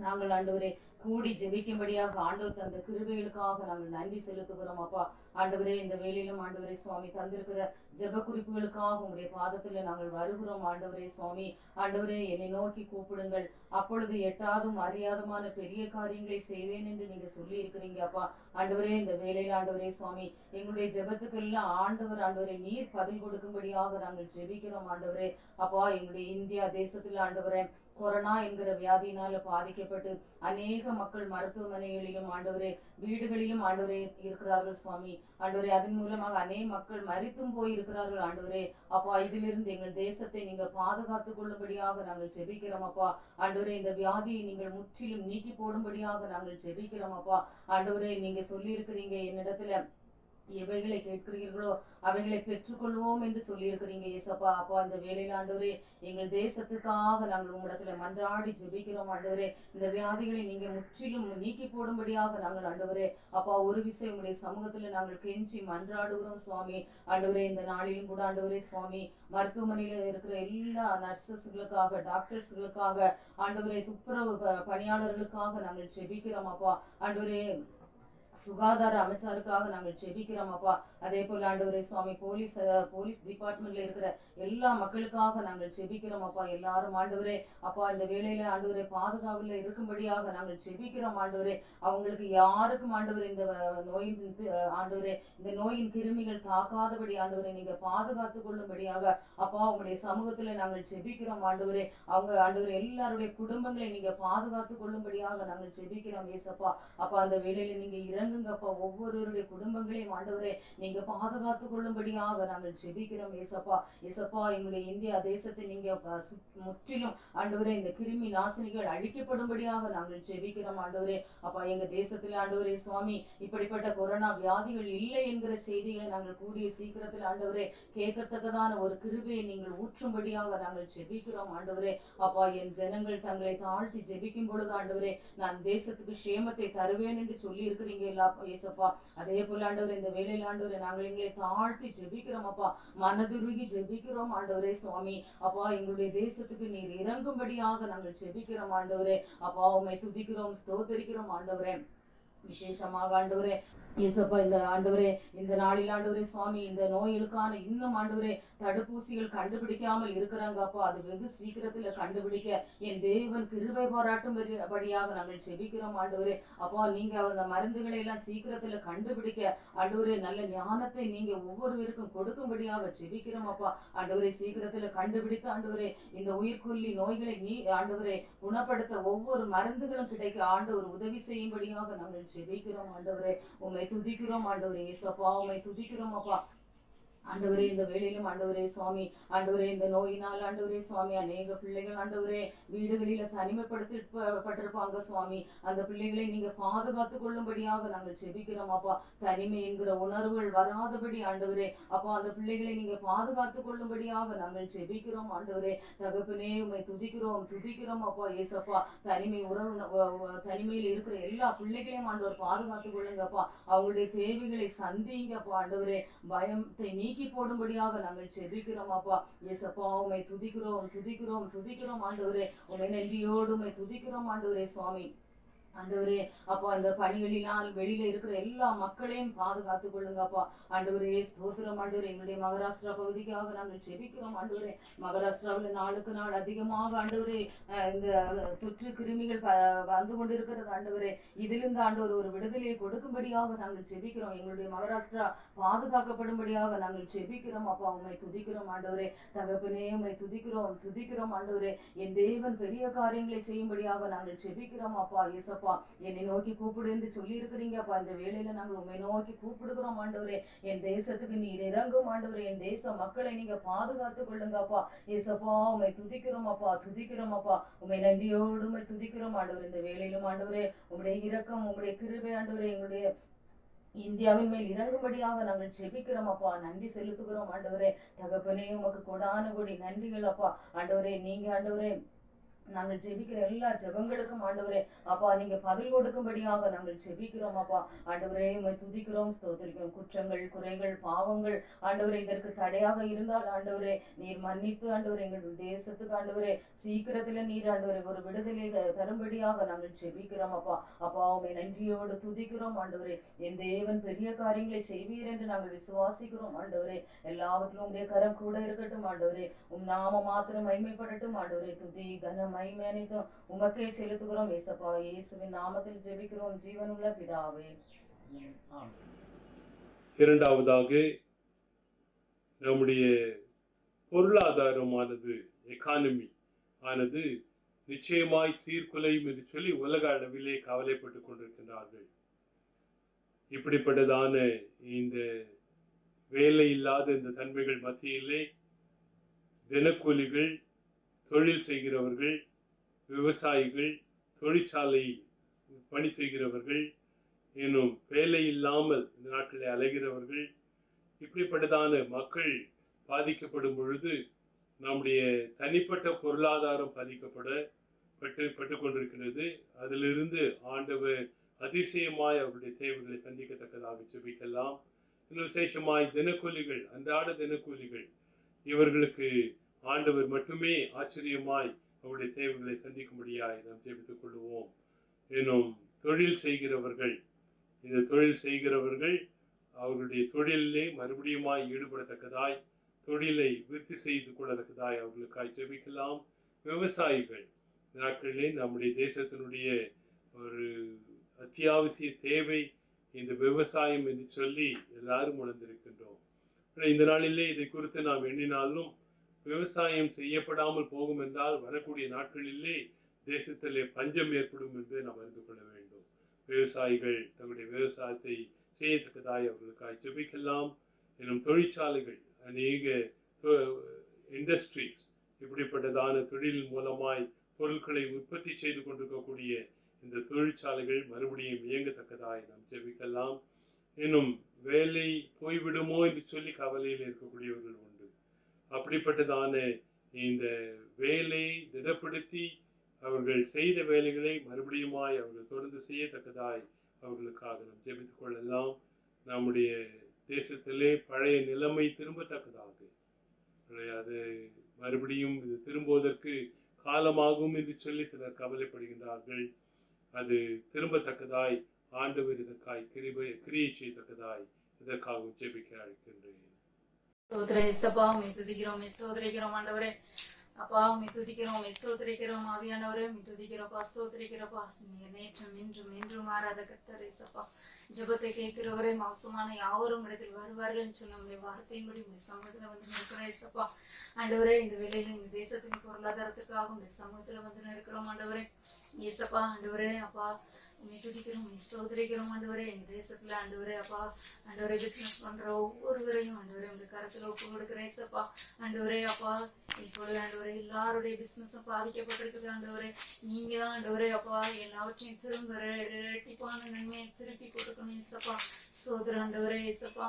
நாங்கள் ஆண்டவரே கூடி ஜெபிக்கும்படியாக ஆண்டவர் தந்த கிருபைகளுக்காக நாங்கள் நன்றி செலுத்துகிறோம் அப்பா. ஆண்டவரே, இந்த வேளையிலும் ஆண்டவரே சுவாமி தந்திருக்கிற ஜெப குறிப்புகளுக்காக உங்களுடைய பாதத்தில் நாங்கள் வருகிறோம் ஆண்டவரே சுவாமி. ஆண்டவரே, என்னை நோக்கி கூப்பிடுங்கள், அப்பொழுது எட்டாதும் அறியாதுமான பெரிய காரியங்களை செய்வேன் என்று நீங்க சொல்லி இருக்கிறீங்க அப்பா. ஆண்டவரே, இந்த வேளையில் ஆண்டவரே சுவாமி, எங்களுடைய ஜெபத்துக்கெல்லாம் ஆண்டவரே நீர் பதில் கொடுக்கும்படியாக நாங்கள் ஜெபிக்கிறோம் ஆண்டவரே அப்பா. எங்களுடைய இந்தியா தேசத்தில் ஆண்டவரே கொரோனா என்கிற வியாதியினால பாதிக்கப்பட்டு அநேக மக்கள் மருத்துவமனைகளிலும் ஆண்டவரே வீடுகளிலும் ஆண்டவரே இருக்கிறார்கள் சுவாமி. ஆண்டவரே, அதன் மூலமாக அநேக மக்கள் மரித்தும் போயிருக்கிறார்கள் ஆண்டவரே அப்பா. இதிலிருந்து எங்கள் தேசத்தை நீங்க பாதுகாத்துக் கொள்ளும்படியாக நாங்கள் ஜெபிக்கிறோம் அப்பா. ஆண்டவரே, இந்த வியாதியை நீங்கள் முற்றிலும் நீக்கி போடும்படியாக நாங்கள் ஜெபிக்கிறோம் அப்பா. ஆண்டவரே, நீங்க சொல்லி இருக்கிறீங்க, என்னிடத்துல எவைகளை கேட்கிறீர்களோ அவைகளை பெற்றுக்கொள்வோம் என்று சொல்லி இருக்கிறீங்க ஏசப்பா. அப்பா, இந்த வேலையில் ஆண்டவரே எங்கள் தேசத்துக்காக நாங்கள் உங்களிடத்துல மன்றாடி ஜெபிக்கிறோம் ஆண்டவரே. இந்த வியாதிகளை நீங்க முற்றிலும் நீக்கி போடும்படியாக நாங்கள் ஆண்டவரே அப்பா ஒரு விஷயம் உங்களுடைய சமூகத்துல நாங்கள் கெஞ்சி மன்றாடுகிறோம் சுவாமி. ஆண்டவரே, இந்த நாளிலும் கூட ஆண்டவரே சுவாமி, மருத்துவமனையில இருக்கிற எல்லா நர்சஸ்களுக்காக, டாக்டர்ஸ்களுக்காக, ஆண்டவரே துப்புரவு பணியாளர்களுக்காக நாங்கள் ஜெபிக்கிறோம் அப்பா. ஆண்டவரே, சுகாதார அமைச்சருக்காக நாங்கள் ஜெபிக்கிறோம் அப்பா. அதே போல ஆண்டவரே சுவாமி, போலீஸ் டிபார்ட்மெண்ட்ல இருக்கிற எல்லா மக்களுக்காக நாங்கள் ஜெபிக்கிறோம் அப்பா. எல்லாரும் ஆண்டவரே அப்பா இந்த வேளையில ஆண்டவரே பாதுகாவல இருக்கும்படியாக நாங்கள் ஜெபிக்கிறோம் ஆண்டவரே. அவங்களுக்கு யாருக்கும் ஆண்டவரே இந்த நோயின் ஆண்டவரே இந்த நோயின் கிருமிகள் தாக்காதபடி ஆண்டவரே நீங்க பாதுகாத்து கொள்ளும்படியாக அப்பா உங்களுடைய சமூகத்துல நாங்கள் ஜெபிக்கிறோம் ஆண்டவரே. அவங்க ஆண்டவரே எல்லாருடைய குடும்பங்களை நீங்க பாதுகாத்து கொள்ளும்படியாக நாங்கள் ஜெபிக்கிறோம் ஏசப்பா. அப்பா, அந்த வேளையில நீங்க இறங்குங்கப்பா, ஒவ்வொருவருடைய குடும்பங்களையும் ஆண்டவரே நீங்க பாதுகாத்து கொள்ளும்படியாக நாங்கள் ஜெபிக்கிறோம் ஏசப்பா. ஏசப்பா, எங்களுடைய இந்தியா தேசத்தை நீங்க முற்றிலும் ஆண்டவரே இந்த கிருமி நாசினிகள் அழிக்கப்படும்படியாக நாங்கள் ஜெபிக்கிறோம் ஆண்டவரே. அப்பா, எங்க தேசத்துல ஆண்டவரே சுவாமி இப்படிப்பட்ட கொரோனா வியாதிகள் இல்லை என்கிற செய்திகளை நாங்கள் கூடிய சீக்கிரத்தில் ஆண்டவரே கேட்கத்தக்கதான ஒரு கிருபையை நீங்கள் ஊற்றும்படியாக நாங்கள் ஜெபிக்கிறோம் ஆண்டவரே. அப்பா, என் ஜனங்கள் தங்களை தாழ்த்தி ஜெபிக்கும் பொழுது ஆண்டவரே நான் தேசத்துக்கு சேமத்தை தருவேன் என்று சொல்லி இருக்கிறீங்க ஏசப்பா. அதே போல ஆண்டவரே இந்த வேளையில் ஆண்டவரே நாங்கள் எங்களை தாழ்த்தி ஜெபிக்கிறோம் அப்பா, மனதுருகி ஜெபிக்கிறோம் ஆண்டவரே சுவாமி. அப்பா, எங்களுடைய தேசத்துக்கு நீர் இறங்கும்படியாக நாங்கள் ஜெபிக்கிறோம் ஆண்டவரே. அப்பா, உம்மை துதிக்கிறோம், ஸ்தோத்தரிக்கிறோம் ஆண்டவரே. விசேஷமாக ஆண்டவரே ஏசப்பா, இந்த ஆண்டவரே இந்த நாளில் ஆண்டவரே சுவாமி இந்த நோய்களுக்கான இன்னும் ஆண்டவரே தடுப்பூசிகள் கண்டுபிடிக்காமல் இருக்கிறாங்க அப்பா. அது வெகு சீக்கிரத்துல கண்டுபிடிக்க என் தேவன் கிருபை பாராட்டும் படியாக நாங்கள் ஜெபிக்கிறோம் ஆண்டவரே. அப்பா, நீங்க அந்த மருந்துகளை எல்லாம் சீக்கிரத்துல கண்டுபிடிக்க ஆண்டவரே நல்ல ஞானத்தை நீங்க ஒவ்வொருவருக்கும் கொடுக்கும்படியாக ஜெபிக்கிறோம் அப்பா. ஆண்டவரே, சீக்கிரத்துல கண்டுபிடித்து ஆண்டவரே இந்த உயிர்கொல்லி நோய்களை நீ ஆண்டவரே குணப்படுத்த ஒவ்வொரு மருந்துகளும் கிடைக்க ஆண்டவர் உதவி செய்யும்படியாக நாங்கள் ஜெபிக்கிறோம் ஆண்டவரே. உம்மை துதிக்கிறோம் ஆண்டவரே ஏசப்பா, உம்மை துதிக்கிறோம் அப்பா. ஆண்டவரே, இந்த வேளையிலும் ஆண்டவரே சுவாமி ஆண்டவரே இந்த நோயினால் ஆண்டவரே சுவாமி அநேக பிள்ளைகள் ஆண்டவரே வீடுகளில தனிமைப்படுத்தப்பட்டிருப்பாங்க சுவாமி. அந்த பிள்ளைகளை நீங்க பாதுகாத்து கொள்ளும்படியாக நாங்கள் ஜெபிக்கிறோம் அப்பா. தனிமை என்கிற உணர்வுகள் வராதபடி ஆண்டவரே அப்பா அந்த பிள்ளைகளை நீங்க பாதுகாத்து கொள்ளும்படியாக நாங்கள் ஜெபிக்கிறோம் ஆண்டவரே. தகப்பனே, உம்மை துதிக்கிறோம் அப்பா ஏசப்பா. தனிமையில் இருக்கிற எல்லா பிள்ளைகளையும் ஆண்டவர் பாதுகாத்து கொள்ளுங்கப்பா. அவங்களுடைய தேவைகளை சந்திங்கப்பா ஆண்டவரே. பயத்தை நீக்கி போடும்படியாக நாங்கள் ஜெபிக்கிறோம் அப்பா ஏசப்பா. உம்மை துதிக்கிறோம் ஆண்டவரே. உம்மை நன்றியோடு உம்மை துதிக்கிறோம் ஆண்டவரே சுவாமி. ஆண்டவரே அப்பா, இந்த பணிகளினால் வெளியில இருக்கிற எல்லா மக்களையும் பாதுகாத்து கொள்ளுங்க அப்பா. ஆண்டவரே ஸ்தோத்திரம் ஆண்டவரே. எங்களுடைய மகாராஷ்டிரா பகுதிக்காக நாங்கள் ஜெபிக்கிறோம் ஆண்டவரே. மகாராஷ்டிராவில் நாளுக்கு நாள் அதிகமாக ஆண்டவரே இந்த தொற்று கிருமிகள் வந்து கொண்டிருக்கிறது ஆண்டவரே. இதிலிருந்து ஆண்டவர் ஒரு விடுதலையை கொடுக்கும்படியாக நாங்கள் ஜெபிக்கிறோம். எங்களுடைய மகாராஷ்டிரா பாதுகாக்கப்படும்படியாக நாங்கள் ஜெபிக்கிறோம் அப்பா. உம்மை துதிக்கிறோம் ஆண்டவரே. தகப்பனே, உம்மை துதிக்கிறோம் ஆண்டவரே. என் தேவன் பெரிய காரியங்களை செய்யும்படியாக நாங்கள் ஜெபிக்கிறோம் அப்பா ஏசப்பா. ஏசப்பா என்னை நோக்கி கூப்பிடு என்று சொல்லி இருக்கிறீங்கப்பா. இந்த வேளையில நாங்கள் உண்மை நோக்கி கூப்பிடுகிறோம் ஆண்டவரே. என் தேசத்துக்கு நீர் இறங்கும் ஆண்டவரே. என் தேச மக்களை நீங்க பாதுகாத்து கொள்ளுங்கப்பா. ஏசப்பா உண்மை துதிக்கிறோம் அப்பா, துதிக்கிறோம் அப்பா. உண்மை நன்றியோடு உண்மை துதிக்கிறோம் ஆண்டவர். இந்த வேளையிலும் ஆண்டவரே உங்களுடைய இரக்கம் உங்களுடைய கிருபை ஆண்டவரே எங்களுடைய இந்தியாவின் மேல் இறங்கும்படியாக நாங்கள் ஜெபிக்கிறோம் அப்பா. நன்றி செலுத்துகிறோம் ஆண்டவரே. தகப்பனே உமக்கு கொடான கொடி நன்றிகள் அப்பா. ஆண்டவரே நீங்க ஆண்டவரே நாங்கள் ஜெபிக்கிற எல்லா ஜெபங்களுக்கும் ஆண்டவரே அப்பா நீங்க பதில் கொடுக்கும்படியாக நாங்கள் ஜெபிக்கிறோம் அப்பா. ஆண்டவரே உம்மை துதிக்கிறோம், ஸ்தோத்திரிக்கிறோம். குற்றங்கள் குறைகள் பாவங்கள் ஆண்டவரே இதற்கு தடையாக இருந்தால் ஆண்டவரே நீர் மன்னித்து ஆண்டவரே எங்கள் தேசத்துக்கு ஆண்டவரே சீக்கிரத்துல நீர் ஆண்டவரே ஒரு விடுதலை தரும்படியாக நாங்கள் ஜெபிக்கிறோம் அப்பா. அப்பா உம்மை நன்றியோடு துதிக்கிறோம் ஆண்டவரே. என் தேவன் பெரிய காரியங்களை செய்வீர் என்று நாங்கள் விசுவாசிக்கிறோம் ஆண்டவரே. எல்லாவற்றிலும் உடைய கரம் கூட இருக்கட்டும் ஆண்டவரே. நாம மாத்திரம் மகிமைப்படட்டும் ஆண்டவரே. துதி கனம் மகிமை அனைத்தும் உமக்கே செலுத்துகிறோம் ஏசப்பா. இயேசுவின் நாமத்தில் ஜெபிக்கிறோம் ஜீவனுள்ள பிதாவே. ஆமென்.
இரண்டாவதாக நம்முடைய பொருளாதாரமானது எக்கானமி ஆனது நிச்சயமாய் சீர்குலையும் என்று சொல்லி உலக அளவிலே கவலைப்பட்டு கொண்டிருக்கிறார்கள். இப்படிப்பட்டதான இந்த வேலை இல்லாத இந்த தன்மைகள் மத்தியிலே தினக்கூலிகள், தொழில் செய்கிறவர்கள், விவசாயிகள், தொழிற்சாலை பணி செய்கிறவர்கள், இன்னும் வேலை இல்லாமல் இந்த நாட்டில் அலைகிறவர்கள், இப்படிப்பட்டதான மக்கள் பாதிக்கப்படும் பொழுது நம்முடைய தனிப்பட்ட பொருளாதாரம் பாதிக்கப்பட்டு கொண்டிருக்கிறது. அதிலிருந்து ஆண்டவர் அதிசயமாய் அவருடைய தேவைகளை சந்திக்கத்தக்கதாக ஜெபிக்கலாம். இன்னும் விசேஷமாய் தினக்கூலிகள், அன்றாட தினக்கூலிகள், இவர்களுக்கு ஆண்டவர் மட்டுமே ஆச்சரியமாய் அவருடைய தேவைகளை சந்திக்கும்படியாய் நாம் ஜெபித்துக் கொள்வோம். இன்னும் தொழில் செய்கிறவர்கள், இந்த தொழில் செய்கிறவர்கள் அவர்களுடைய தொழிலே மறுபடியுமாய் ஈடுபடத்தக்கதாய், தொழிலை விருத்தி செய்து கொள்ளத்தக்கதாய் அவர்களுக்காய் ஜெபிக்கலாம். விவசாயிகள், நாட்களிலே நம்முடைய தேசத்தினுடைய ஒரு அத்தியாவசிய தேவை இந்த விவசாயம் என்று சொல்லி எல்லாரும் உணர்ந்திருக்கின்றோம். இந்த நாளிலே இதை குறித்து நாம் எண்ணினாலும் விவசாயம் செய்யப்படாமல் போகும் என்றால் வரக்கூடிய நாட்களிலே தேசத்திலே பஞ்சம் ஏற்படும் என்று நாம் அறிந்து கொள்ள வேண்டும். விவசாயிகள் தங்களுடைய விவசாயத்தை செய்யத்தக்கதாய் அவர்களுக்காய் ஜெபிக்கலாம். இன்னும் தொழிற்சாலைகள், அநேக இண்டஸ்ட்ரீஸ், இப்படிப்பட்டதான தொழில் மூலமாய் பொருட்களை உற்பத்தி செய்து கொண்டிருக்கக்கூடிய இந்த தொழிற்சாலைகள் மறுபடியும் இயங்கத்தக்கதாய் நாம் ஜெபிக்கலாம். இன்னும் வேலை போய்விடுமோ என்று சொல்லி கவலையில் இருக்கக்கூடியவர்கள் உண்டு. அப்படிப்பட்டதான இந்த வேலையை திடப்படுத்தி அவர்கள் செய்த வேலைகளை மறுபடியுமாய் அவர்கள் தொடர்ந்து செய்யத்தக்கதாய் அவர்களுக்காக நாம் ஜெபித்துக் கொள்ளலாம். நம்முடைய தேசத்திலே பழைய நிலைமை திரும்பத்தக்கதாக, அது மறுபடியும் இது திரும்புவதற்கு காலமாகும் என்று சொல்லி சிலர் கவலைப்படுகின்றார்கள். அது திரும்பத்தக்கதாய் ஆண்டவர் இதற்காய் கிரியை செய்யத்தக்கதாய் இதற்காக ஜெபிக்க அழைக்கின்றேன்.
ஸ்தோத்திரிக்கிறோம் ஆண்டவரே. அப்பா உம்மை துதிக்கிறோம், ஸ்தோத்திரிக்கிறோம். ஆவியானவரே உம்மை துதிக்கிறோப்பா, ஸ்தோத்திரிக்கிறோப்பா. நீர் நேற்றும் இன்றும் என்றும் மாறாத கர்த்தர் ஏசப்பா. ஜெபத்தை கேட்கிறவரே, மாம்சமான யாவரும் இடத்தில் வருவார்கள் சொன்ன உங்களுடைய வார்த்தையின்படி உங்களுடைய சமூகத்துல வந்து நிற்கிறோம் ஏசப்பா. ஆண்டவரே, இந்த வேளையில இந்த தேசத்தின் பொருளாதாரத்துக்காக உங்களுடைய சமூகத்துல வந்து நிற்கிறோம் ஆண்டவரே ஏசப்பா. ஆண்டவரே அப்பா உண்மை துதிக்கிறோம், ஸ்தோத்திரிக்கிறோம் ஆண்டவரே. எங்க தேசத்துல ஆண்டவரே அப்பா, ஆண்டவரே பிசினஸ் பண்ற ஒவ்வொருவரையும் ஆண்டவரே உங்க கரத்துல ஒப்பு கொடுக்கிறேன் ஏசப்பா. ஆண்டவரே அப்பா, இப்பொழுது ஆண்டவரே எல்லாருடைய பிசினஸும் பாதிக்கப்பட்டிருக்குது ஆண்டவரே. நீங்க தான் ஆண்டவரே அப்பா எல்லாவற்றையும் திரும்ப இரட்டிப்பான நன்மையை திருப்பி கொடுக்கணும் ஏசப்பா. ஸ்தோத்திரம் ஆண்டவரே ஏசப்பா.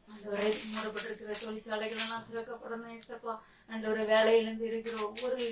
ஆண்டவரே, மூடப்பட்டிருக்கிற தொழிற்சாலைகள் எல்லாம் திறக்கப்படணும் ஏசப்பா. ஆண்டவரே, வேலையிலிருந்து இருக்கிற ஒவ்வொரு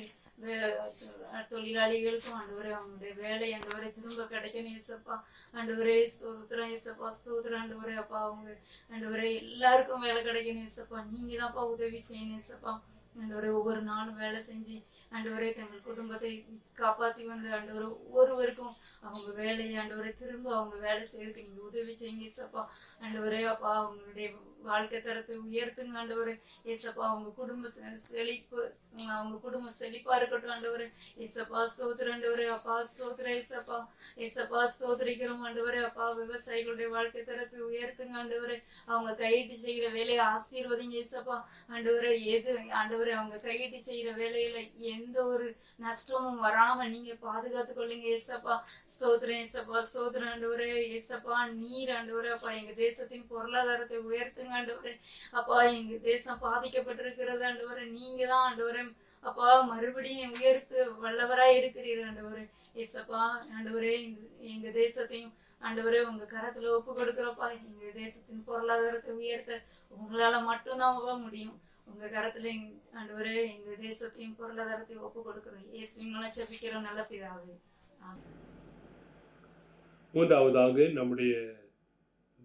தொழிலாளிகளுக்கும் ஆண்டவரே அவங்களுடைய வேலை ஆண்டவரே திரும்ப கிடைக்கணும் ஏசப்பா. ஆண்டவரே ஸ்தோத்திரம் ஏசப்பா, ஸ்தோத்திரம் ஆண்டவரே அப்பா. அவங்க ஆண்டவரே எல்லாருக்கும் வேலை கிடைக்கணும் ஏசப்பா. நீங்க தான்ப்பா உதவி செய்யணும் ஏசப்பா. ஆண்டவரே, ஒவ்வொரு நாளும் வேலை செஞ்சு ஆண்டவரே தங்கள் குடும்பத்தை காப்பாற்றி வந்து ஆண்டவரை ஒவ்வொருவருக்கும் அவங்க வேலையை ஆண்டவரை திரும்ப அவங்க வேலை செய்யறதுக்கு நீங்க உதவி செய்யுங்க ஏசப்பா. ஆண்டவரே அப்பா, அவங்களுடைய வாழ்க்கை தரத்தை உயர்த்துங்க ஆண்டவரே ஏசப்பா. அவங்க குடும்பத்தை செழிப்பு, அவங்க குடும்பம் செழிப்பா இருக்கட்டும் ஆண்டவரே ஏசப்பா. ஸ்தோத்திரம் ஆண்டவரே அப்பா, ஸ்தோத்திரம் ஏசப்பா. ஏசப்பா ஸ்தோத்திரிக்கிறோம் ஆண்டவரே அப்பா. விவசாயிகளுடைய வாழ்க்கை தரத்தை உயர்த்துங்க ஆண்டவரே. அவங்க கையிட்டு செய்கிற வேலையை ஆசீர்வதிங்க ஏசப்பா. ஆண்டவரே, எது ஆண்டவரே ஆண்டவரே அவங்க கையிட்டு செய்யற வேலையில எந்த ஒரு நஷ்டமும் வராம நீங்க பாதுகாத்து கொள்ளுங்க ஏசப்பா. ஸ்தோத்திரம் ஏசப்பா, ஸ்தோத்திரம் ஆண்டவரே. ஏசப்பா நீர் ஆண்டவரே அப்பா எங்க தேசத்தின் பொருளாதாரத்தை உயர்த்துங்க ஆண்டவரே. அப்பா எங்க தேசம் பாதிக்கப்பட்டிருக்கிறது ஆண்டவரே, நீங்க தான் ஆண்டவரே அப்பா மறுபடியும் உயர்த்து வல்லவராய் இருக்கிறீர் ஆண்டவரே. ஏசப்பா ஆண்டவரே எங்க தேசத்தையும் ஆண்டவரே உங்க கரத்துல ஒப்பு கொடுக்குறப்பா. எங்க தேசத்தின் பொருளாதாரத்தை உயர்த்த உங்களால மட்டும்தான் முடியும். உங்க கரத்துல ஆண்டவரே எங்க தேசத்தையும் பொருளாதாரத்தை ஒப்பு கொடுக்குறோம். இயேசுவின் ஜெபிக்கிறோம் நல்ல பிதாவே.
மூன்றாவதாக நம்முடைய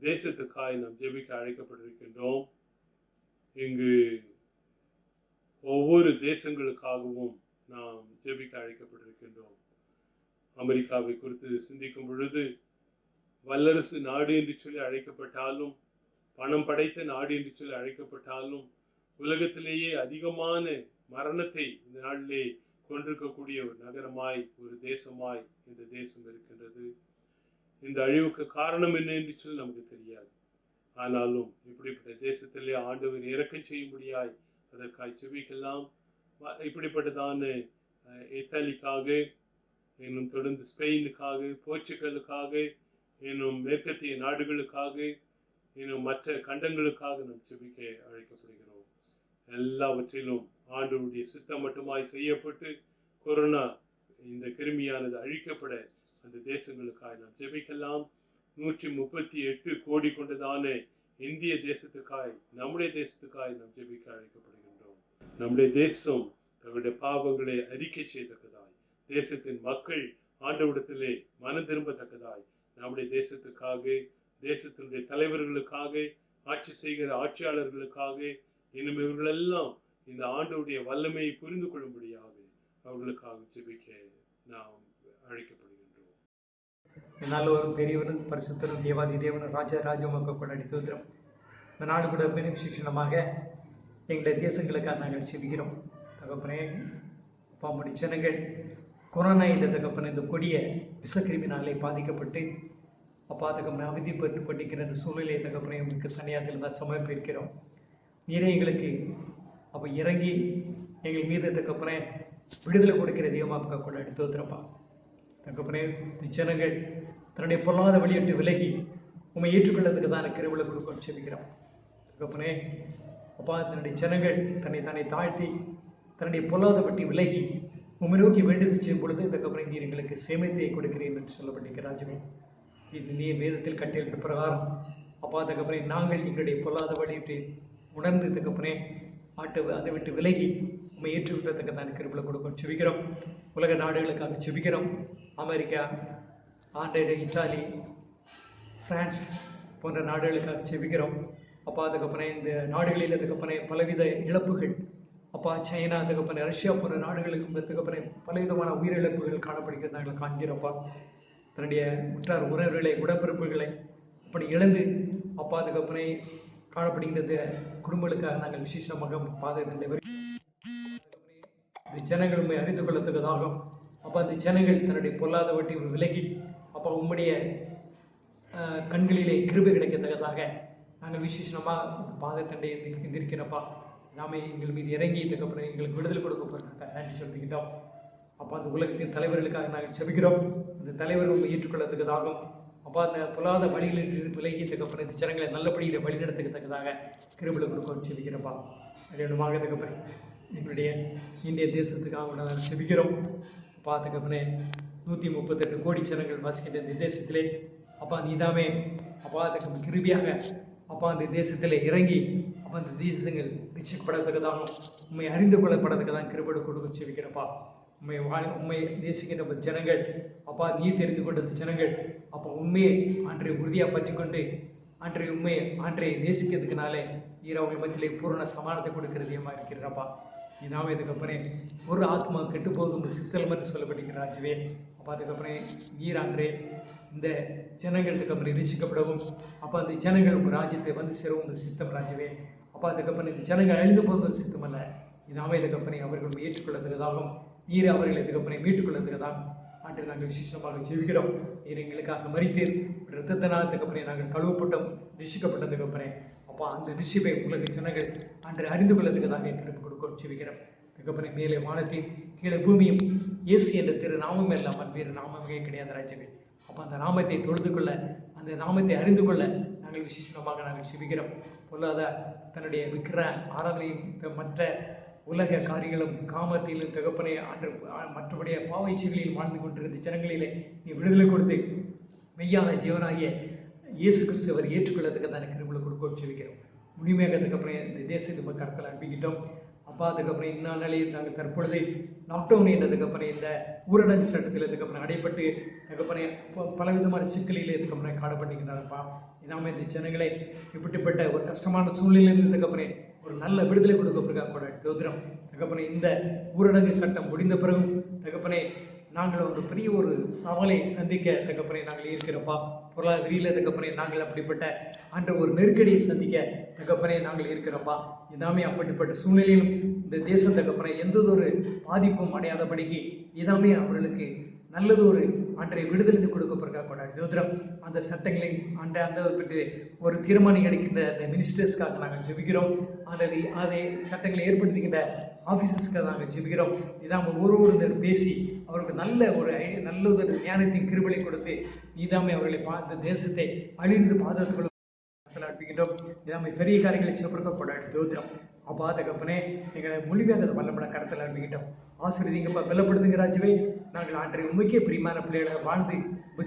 தேசத்துக்காய் நாம் ஜெபிக்க அழைக்கப்பட்டிருக்கின்றோம். இங்கு ஒவ்வொரு தேசங்களுக்காகவும் நாம் ஜெபிக்க அழைக்கப்பட்டிருக்கின்றோம். அமெரிக்காவை குறித்து சிந்திக்கும் பொழுது வல்லரசு நாடு என்று சொல்லி அழைக்கப்பட்டாலும், பணம் படைத்த நாடு என்று சொல்லி அழைக்கப்பட்டாலும், உலகத்திலேயே அதிகமான மரணத்தை இந்த நாளிலே கொண்டிருக்கக்கூடிய ஒரு நகரமாய், ஒரு தேசமாய் இந்த தேசம் இருக்கின்றது. இந்த அழிவுக்கு காரணம் என்ன என்று சொல்லி நமக்கு தெரியாது. ஆனாலும் இப்படிப்பட்ட தேசத்திலே ஆண்டவர் இரக்கம் செய்யும்படியாய் அதற்காய் செபிக்கலாம். இப்படிப்பட்டதான இத்தாலிக்காக, இன்னும் தொடர்ந்து ஸ்பெயினுக்காக, போர்ச்சுகலுக்காக, இன்னும் மேற்கத்திய நாடுகளுக்காக, இன்னும் மற்ற கண்டங்களுக்காக நாம் செபிக்க அழைக்கப்படுகிறோம். எல்லாவற்றிலும் ஆண்டவருடைய சித்தம் மட்டுமாய் செய்யப்பட்டு கொரோனா இந்த கிருமியானது அழிக்கப்பட அந்த தேசங்களுக்காக நாம் ஜெபிக்கலாம். 138 கோடி கொண்டதான இந்திய தேசத்துக்காய், நம்முடைய தேசத்துக்காய் நாம் ஜெபிக்க அழைக்கப்படுகின்றோம். நம்முடைய தேசம் தங்களுடைய பாவங்களை அறிக்கை செய்யத்தக்கதாய், தேசத்தின் மக்கள் ஆண்டவரிடத்திலே மனம் திரும்பத்தக்கதாய், நம்முடைய தேசத்துக்காக, தேசத்தினுடைய தலைவர்களுக்காக, ஆட்சி செய்கிற ஆட்சியாளர்களுக்காக, இன்னும் இவர்களெல்லாம் இந்த ஆண்டவருடைய வல்லமையை புரிந்து கொள்ளும்படியாக அவர்களுக்காக ஜெபிக்க நாம் அழைக்கப்படுகின்றோம்.
நல்லவரும் பெரியவரும் பரிசுத்தரும் தேவாதி தேவனும் ராஜாமக்க கொண்டாடி தோத்திரம். இந்த நாடு கூட விசேஷமாக எங்களுடைய தேசங்களுக்காக நாங்கள் செபிக்கிறோம். தகப்பனே பாம்படி ஜனங்கள் கொரோனா என்ற தகப்பன இந்த கொடிய விஷக்கிருமினாலே பாதிக்கப்பட்டு அப்பா தகப்பனை அவதிப்பட்டு கொண்டிருக்கிற இந்த சூழ்நிலையை தகப்பனை உங்களுக்கு சன்னியாசத்தில் தான் சமர்ப்பிக்கிறோம். நீரே எங்களுக்கு அப்போ இறங்கி எங்கள் மீது தகப்பனை விடுதலை கொடுக்கிற தெய்வமாக கொண்டாடி தோத்திரப்பா. தகப்பனே ஜனங்கள் தன்னுடைய பொருளாதார வழியிட்டு விலகி உண்மை ஏற்றுக்கொள்ளதுக்கு தான் கிருபையை கொடுக்க செபிக்கிறோம். தகப்பனே அப்பா தன்னுடைய ஜனங்கள் தன்னை தாழ்த்தி தன்னுடைய பொருளாதார வட்டி விலகி உண்மை நோக்கி வேண்டுதல் செய்யும் பொழுது தகப்பனை நீர் எங்களுக்கு சேமத்தை கொடுக்கிறீர்கள் என்று சொல்லப்பட்டிருக்கிற ராஜமே. இது நீ வேதத்தில் கட்டியிருக்கிற பிரகாரம் அப்பா தகப்பனை நாங்கள் எங்களுடைய பொருளாதார வழியிட்டு உணர்ந்து தகப்பனே அதை விட்டு விலகி உண்மை ஏற்றுக்கொள்ளத்தக்க தான் கிருபையை கொடுக்க செபிக்கிறோம். உலக நாடுகளுக்காக செபிக்கிறோம். அமெரிக்கா, இத்தாலி, பிரான்ஸ் போன்ற நாடுகளுக்காக செபிக்கிறோம். அப்பா தகப்பனே இந்த நாடுகளில் தகப்பனே பலவித இழப்புகள், அப்பா சைனா தகப்பனே ரஷ்யா போன்ற நாடுகளுக்கு தகப்பனே பலவிதமான உயிரிழப்புகள் காணப்படுகிறது நாங்கள் காண்கிறோம்ப்பா. தன்னுடைய உற்றார் உறவுகளை உடன்பிறப்புகளை அப்படி இழந்து அப்பா தகப்பனை காணப்படுகின்ற குடும்பங்களுக்காக நாங்கள் விசேஷமாக பாதுகாக்கின்ற ஜனங்களுமே அறிந்து கொள்ளத்தக்கதாகும். அப்போ அந்த ஜனங்கள் தன்னுடைய பொருளாதார வட்டி விலகி அப்போ உம்முடைய கண்களிலே கிருபை கிடைக்கத்தக்கதாக நாங்கள் விசேஷமாக பாதத்தண்டை எந்திருக்கிறப்பா. நாம எங்கள் மீது இறங்கி இதுக்கப்புறம் எங்களுக்கு விடுதலை கொடுக்க நன்றி சொல்லிக்கிட்டோம். அப்போ அந்த உலகத்தின் தலைவர்களுக்காக நாங்கள் செபிக்கிறோம். அந்த தலைவர்கள் ஏற்றுக்கொள்ளத்தக்கதாகும். அப்போ அந்த பொருளாதார வழிகளில் விலகியதுக்கப்புறம் இந்த ஜனங்களை நல்லபடியில் வழிநடத்தக்கத்தக்கதாக கிருபையை கொடுக்க செபிக்கிறப்பா. அதேவிடமாக இதுக்கப்புறம் எங்களுடைய இந்திய தேசத்துக்காக நாங்கள் செபிக்கிறோம். அப்பா அதுக்கப்புறம் 138 கோடி ஜனங்கள் வாசிக்கின்ற இந்த தேசத்திலே அப்பா நீதாமே அப்பா அதுக்கு கிருபியாக அப்பா அந்த தேசத்திலே இறங்கி அப்போ அந்த தேசங்கள் ரட்சிக்கப்படத்தக்கதாகவும் உண்மை அறிந்து கொள்ளப்படத்தக்கதான் கிருபை கொடுக்க செபிக்கிறப்பா. உண்மை நேசிக்கின்ற ஜனங்கள் அப்பா நீ தெரிந்து கொண்ட ஜனங்கள் அப்போ உண்மையை அன்றைய உறுதியாக பற்றி கொண்டு அன்றைய உண்மையை அன்றைய நேசிக்கிறதுக்குனாலே அவங்க மத்தியிலே பூரண சமானத்தை கொடுக்கிறதையமாக இருக்கிறப்பா. இதாவே இதுக்கப்புறம் ஒரு ஆத்மா கெட்டு போகுது உங்கள் சித்தலம் என்று சொல்லப்பட்டிருக்கிற ராஜுவே. அப்போ அதுக்கப்புறம் நீரான்றே இந்த ஜனங்களுக்கு அப்புறம் ரசிக்கப்படவும் அப்போ அந்த ஜனங்கள் உங்கள் ராஜ்யத்தை வந்து சேரவும் உங்கள் சித்தம் ராஜுவே. அப்போ அதுக்கப்புறம் இந்த ஜனங்கள் அழிந்து போவது சித்தம் அல்ல. இதாவே இதுக்கப்புறம் அவர்கள் ஏற்றுக்கொள்ளதுக்காகவும் நீர் அவர்கள் இதுக்கப்புறம் மீட்டுக்கொள்ளதுக்காகவும் அன்று நாங்கள் விசேஷமாக ஜெபிக்கிறோம். நீர் எங்களுக்காக மரித்தீர் ரத்தத்தினால் இதுக்கப்புறம் நாங்கள் கழுவப்பட்டோம் ரசிக்கப்பட்டதுக்கப்புறம் அப்போ அந்த ரிஷிபை உலக ஜனங்கள் அன்று அறிந்து கொள்ளதுக்கு தாங்க கிருபை கொடுக்க செபிக்கிறோம். தகப்பனே, மேலே வானத்தில் கீழே பூமியும் இயேசு என்ற திரு நாமம் இல்லாமல் வேறு நாமமே கிடையாது ராஜாவே. அப்போ அந்த நாமத்தை தொழுது கொள்ள, அந்த நாமத்தை அறிந்து கொள்ள நாங்கள் விசேஷமாக நாங்கள் செபிக்கிறோம். பொல்லாத தன்னுடைய விக்கிர ஆராதனையும் மற்ற உலக காரியங்களும் காமத்திலும் தகப்பனே அன்று மற்றபடிய பாவைச்சிகளில் வாழ்ந்து கொண்டிருந்த ஜனங்களிலே நீ விடுதலை கொடுத்து மெய்யான ஜீவனாகிய இயேசு கிறிஸ்து அவர் ஏற்றுக்கொள்ளதுக்கு தான் கிருபை கொடுக்க செபிக்கிறோம். முழுமையாக அதுக்கப்புறம் இந்த தேசத்தை நம்ம கருத்தில் அனுப்பிக்கிட்டோம். அப்பா, அதுக்கப்புறம் இந்நாளில் நாங்கள் தற்பொழுது லாக்டவுன் என்றதுக்கப்புறம் இந்த ஊரடங்கு சட்டத்தில் இதுக்கப்புறம் அடைப்பட்டு அதுக்கப்புறம் பலவிதமான சிக்கலில் இதுக்கப்புறம் காணப்பட்டிருக்கிறாரப்பா. இதாம இந்த ஜனங்களை இப்படிப்பட்ட ஒரு கஷ்டமான சூழ்நிலையில் இதுக்கப்புறம் ஒரு நல்ல விடுதலை கொடுக்கப்படுறா தோத்திரம். அதுக்கப்புறம் இந்த ஊரடங்கு சட்டம் முடிந்த பிறகும் தகப்பனே நாங்கள் ஒரு பெரிய ஒரு சவாலை சந்திக்க தகப்பனே நாங்கள் இருக்கிறப்பா. பொருளாதார ரீதியில் தகப்பனே நாங்கள் அப்படிப்பட்ட அன்ற ஒரு நெருக்கடியை சந்திக்க தகப்பனே நாங்கள் இருக்கிறப்பா. இதாமே அப்படிப்பட்ட சூழ்நிலையிலும் இந்த தேசம் தகப்பனே எந்த ஒரு பாதிப்பும் அடையாதபடிக்கு இதாமே அவர்களுக்கு நல்லது ஒரு அன்றைய விடுதலை கொடுக்கப்படுறா ஜோதிடம். அந்த சட்டங்களை அந்த ஒரு தீர்மானம் எடுக்கின்ற அந்த மினிஸ்டர்ஸ்க்காக நாங்கள் ஜெபிக்கிறோம். அதை சட்டங்களை ஏற்படுத்துகின்ற ஆஃபீஸர்ஸ்க்காக நாங்கள் ஜெபிக்கிறோம். இதாம ஒருவர் பேசி அவருக்கு நல்ல ஒரு ஞானத்தின் கிருபையை கொடுத்து நீதாமே அவர்களை இந்த தேசத்தை அழிந்து பாதுகாத்துக் அர்ப்பிக்கின்றோம். இதாமை பெரிய காரியங்களை சிறப்பிக்கப்பட ஜோதிடம். அப்பா தகப்பனே, எங்களை முழுமையாக அதை வல்லப்பட கருத்தில் அனுப்பிக்கிட்டோம். ஆசீர்வதிங்கப்பா, வெல்லப்படுத்துங்க ராஜுவை. நாங்கள் அன்றைய முக்கிய பிரியமான பிள்ளைகளை வாழ்ந்து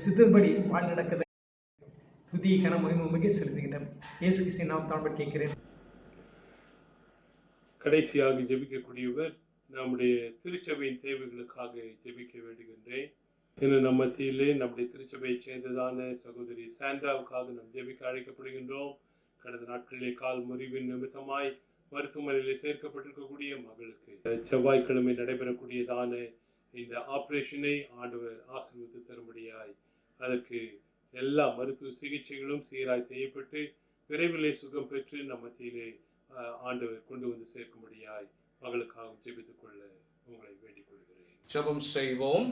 சித்தப்படி வாழ் நடக்குது துதி கன முழுமையாக செலுத்துகின்றோம். இயேசு கிறிஸ்துவின் நாமத்தில் தாழ்மையோடு கேட்கிறேன்.
கடைசியாக ஜெபிக்கக்கூடியவர் நம்முடைய திருச்சபையின் தேவைகளுக்காக ஜெபிக்க வேண்டுகின்றேன். இன்னும் நம்ம மத்தியிலே நம்முடைய திருச்சபையை சேர்ந்ததான சகோதரி சாண்ட்ராவுக்காக நாம் ஜெபிக்க அழைக்கப்படுகின்றோம். கடந்த நாட்களிலே கால் முறிவின் நிமித்தமாய் மருத்துவமனையிலே சேர்க்கப்பட்டிருக்கக்கூடிய மகளுக்கு செவ்வாய்க்கிழமை நடைபெறக்கூடியதான இந்த ஆபரேஷனை ஆண்டவர் ஆசீர்வதித்து தரும்படியாய் அதற்கு எல்லா மருத்துவ சிகிச்சைகளும் சீராய் செய்யப்பட்டு விரைவிலே சுகம் பெற்று நம்ம மத்தியிலே ஆண்டவர் கொண்டு வந்து சேர்க்கும்படியாய் மகளுக்காக ஜெபித்துக் கொள்ள உங்களை வேண்டிக் கொள்கிறேன்.
ஜெபம் செய்வோம்.